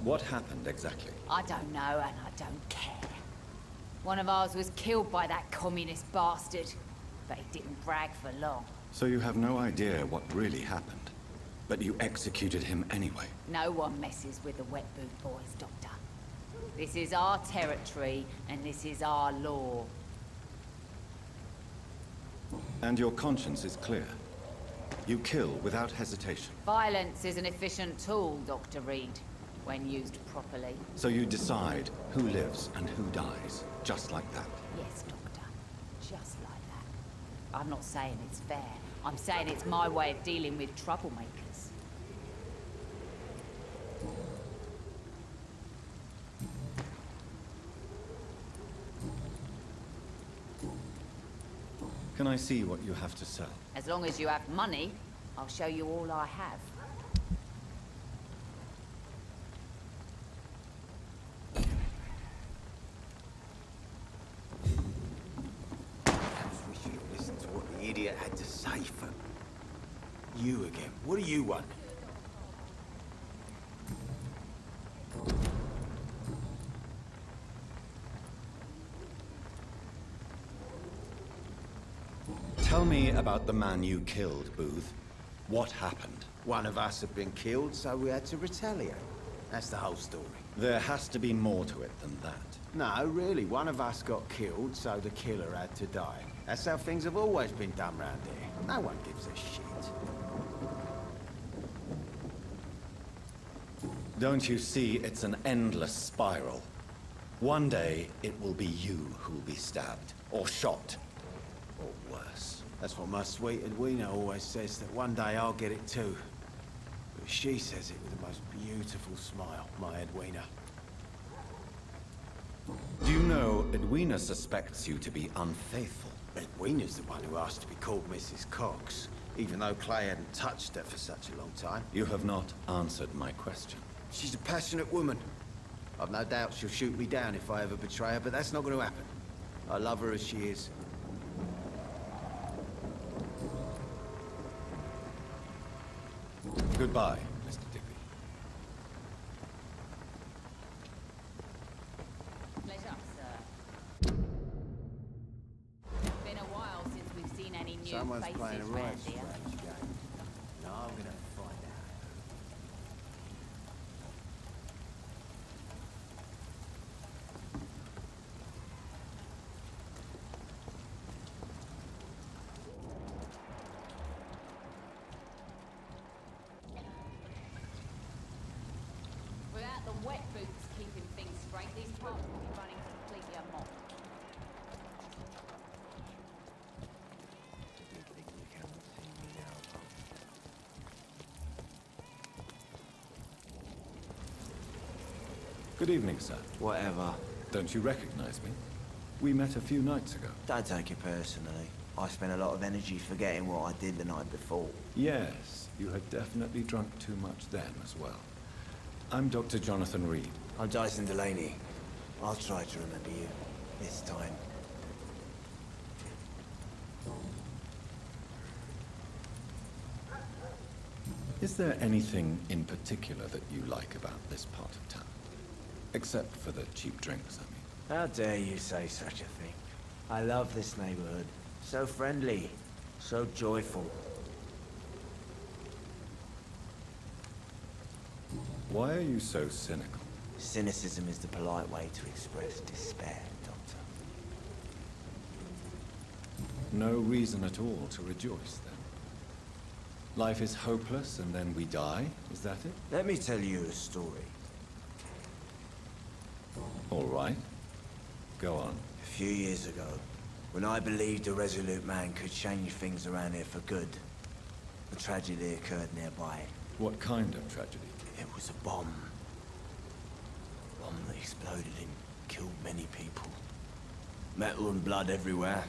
What happened exactly? I don't know, and I don't care. One of ours was killed by that communist bastard, but he didn't brag for long. So you have no idea what really happened, but you executed him anyway. No one messes with the wet boot boys, Doctor. This is our territory, and this is our law. And your conscience is clear. You kill without hesitation. Violence is an efficient tool, Dr. Reed, when used properly. So you decide who lives and who dies, just like that? Yes, Doctor. Just like that. I'm not saying it's fair. I'm saying it's my way of dealing with troublemakers. Can I see what you have to sell? As long as you have money, I'll show you all I have. We should have listened to what the idiot had to say for... You again. What do you want? Tell me about the man you killed, Booth. What happened? One of us had been killed, so we had to retaliate. That's the whole story. There has to be more to it than that. No, really, one of us got killed, so the killer had to die. That's how things have always been done round here. No one gives a shit. Don't you see it's an endless spiral? One day, it will be you who will be stabbed, or shot, or worse. That's what my sweet Edwina always says, that one day I'll get it too. But she says it with the most beautiful smile, my Edwina. Do you know Edwina suspects you to be unfaithful? Edwina's the one who asked to be called Mrs. Cox, even though Clay hadn't touched her for such a long time. You have not answered my question. She's a passionate woman. I've no doubt she'll shoot me down if I ever betray her, but that's not going to happen. I love her as she is. Goodbye, Mr. Digby. Pleasure, sir. Been a while since we've seen any new Someone's faces playing a round right here. strange game. No, I'm going to find out. Without the wet boots keeping things straight, these parts will be running completely amok. Good evening, sir. Whatever. Don't you recognize me? We met a few nights ago. Don't take it personally. I spent a lot of energy forgetting what I did the night before. Yes, you had definitely drunk too much then as well. I'm Dr. Jonathan Reed. I'm Dyson Delaney. I'll try to remember you. This time. Is there anything in particular that you like about this part of town? Except for the cheap drinks, I mean. How dare you say such a thing? I love this neighborhood. So friendly. So joyful. Why are you so cynical? Cynicism is the polite way to express despair, Doctor. No reason at all to rejoice, then. Life is hopeless and then we die, is that it? Let me tell you a story. All right. Go on. A few years ago, when I believed a resolute man could change things around here for good, a tragedy occurred nearby. What kind of tragedy? It was a bomb. A bomb that exploded and killed many people. Metal and blood everywhere.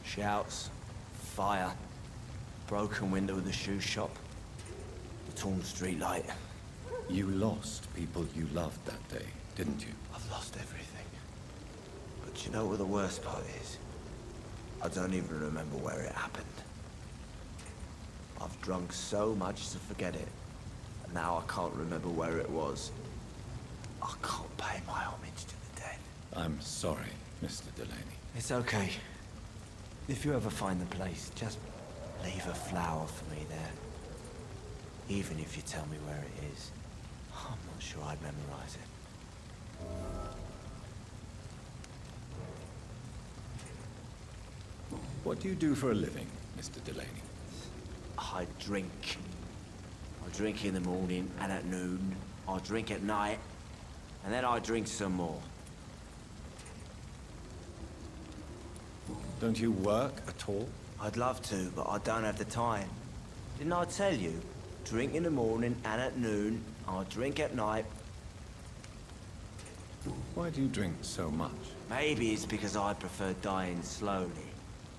Shouts, fire, broken window of the shoe shop, the torn street light. You lost people you loved that day, didn't you? I've lost everything. But you know what the worst part is? I don't even remember where it happened. I've drunk so much to forget it. And now I can't remember where it was. I can't pay my homage to the dead. I'm sorry, Mr. Delaney. It's okay. If you ever find the place, just leave a flower for me there. Even if you tell me where it is. I'm not sure I'd memorize it. What do you do for a living, Mr. Delaney? I drink. I drink in the morning and at noon. I drink at night. And then I drink some more. Don't you work at all? I'd love to, but I don't have the time. Didn't I tell you? Drink in the morning and at noon. I drink at night. Why do you drink so much? Maybe it's because I prefer dying slowly.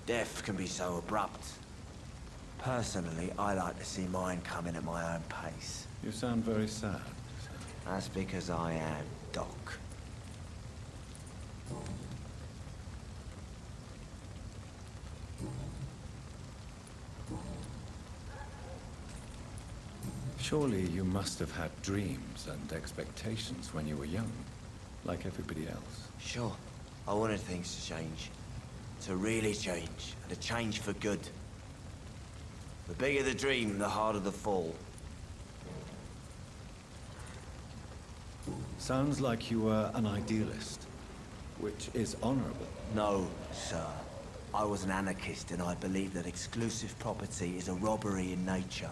Death can be so abrupt. Personally, I like to see mine coming at my own pace. You sound very sad. That's because I am Doc. Surely you must have had dreams and expectations when you were young, like everybody else. Sure. I wanted things to change. To really change. And to change for good. The bigger the dream, the harder the fall. Sounds like you were an idealist, which is honorable. No, sir. I was an anarchist and I believed that exclusive property is a robbery in nature.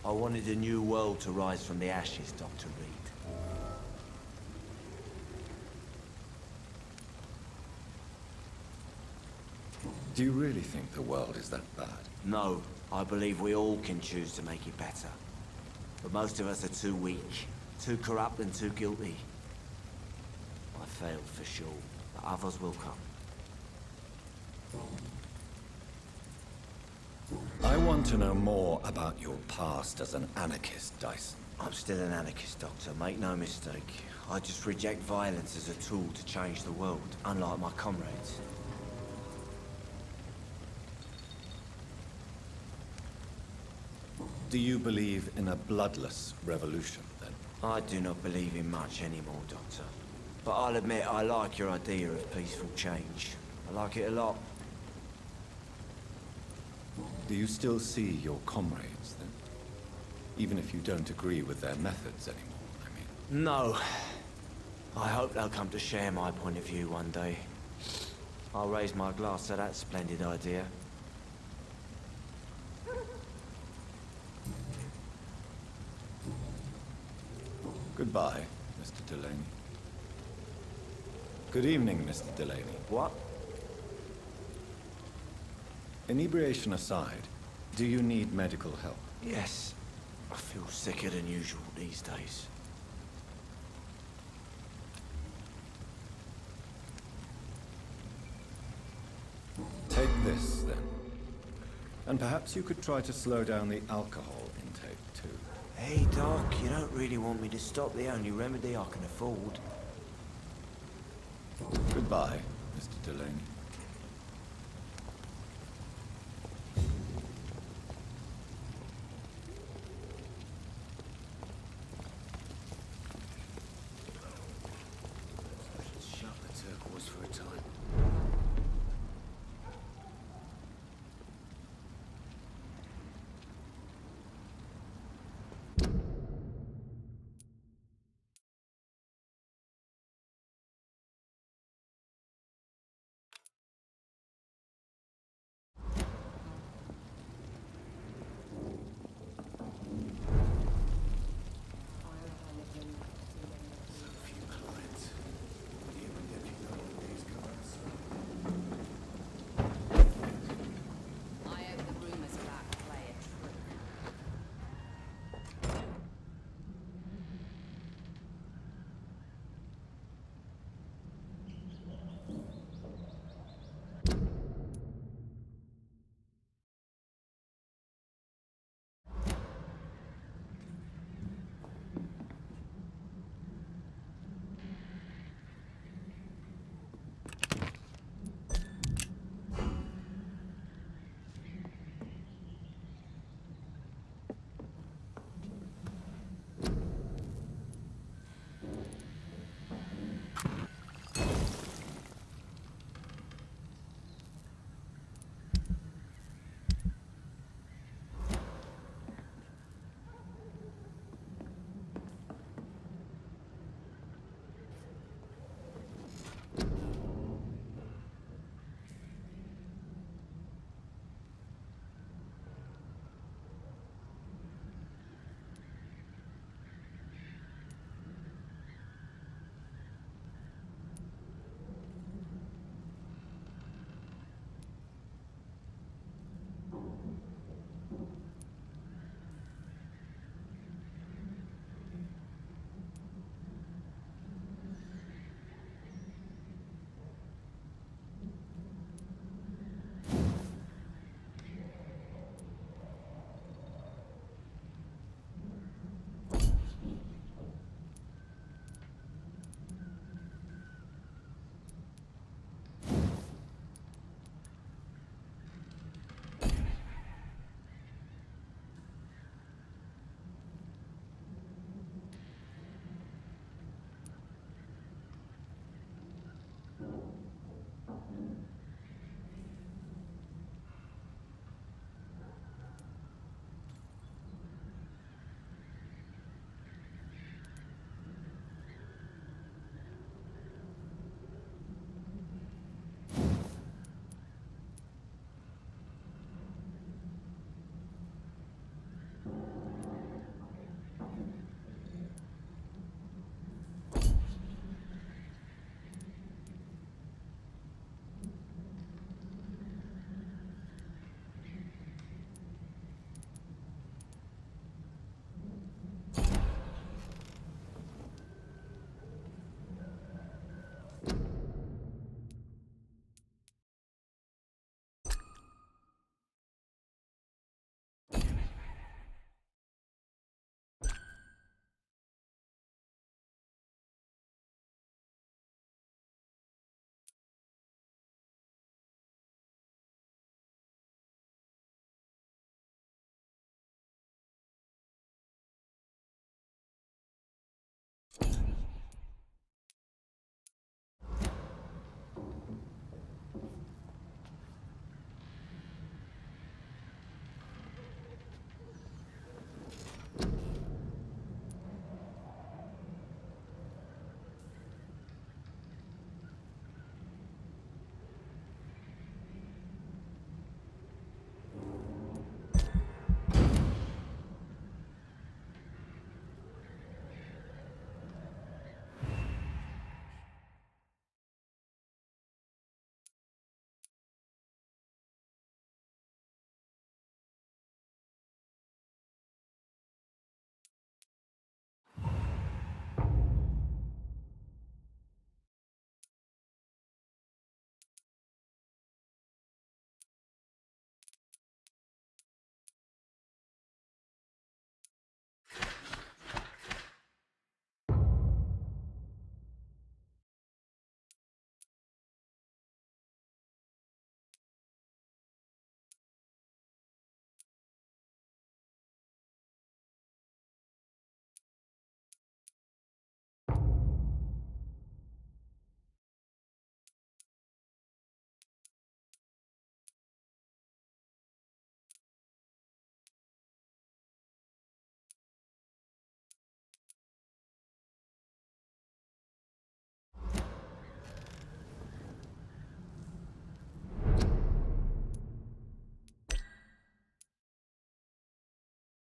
I wanted a new world to rise from the ashes, Dr. Reed. Do you really think the world is that bad? No, I believe we all can choose to make it better. But most of us are too weak, too corrupt and too guilty. I failed for sure, but others will come. I want to know more about your past as an anarchist, Dyson. I'm still an anarchist, Doctor, make no mistake. I just reject violence as a tool to change the world, unlike my comrades. Do you believe in a bloodless revolution, then? I do not believe in much anymore, Doctor. But I'll admit I like your idea of peaceful change. I like it a lot. Do you still see your comrades, then? Even if you don't agree with their methods anymore, I mean. No. I hope they'll come to share my point of view one day. I'll raise my glass to that splendid idea. Goodbye, Mr. Delaney. Good evening, Mr. Delaney. What? Inebriation aside, do you need medical help? Yes. I feel sicker than usual these days. Take this, then. And perhaps you could try to slow down the alcohol intake, too. Hey, Doc, you don't really want me to stop the only remedy I can afford. Goodbye, Mr. Delaney.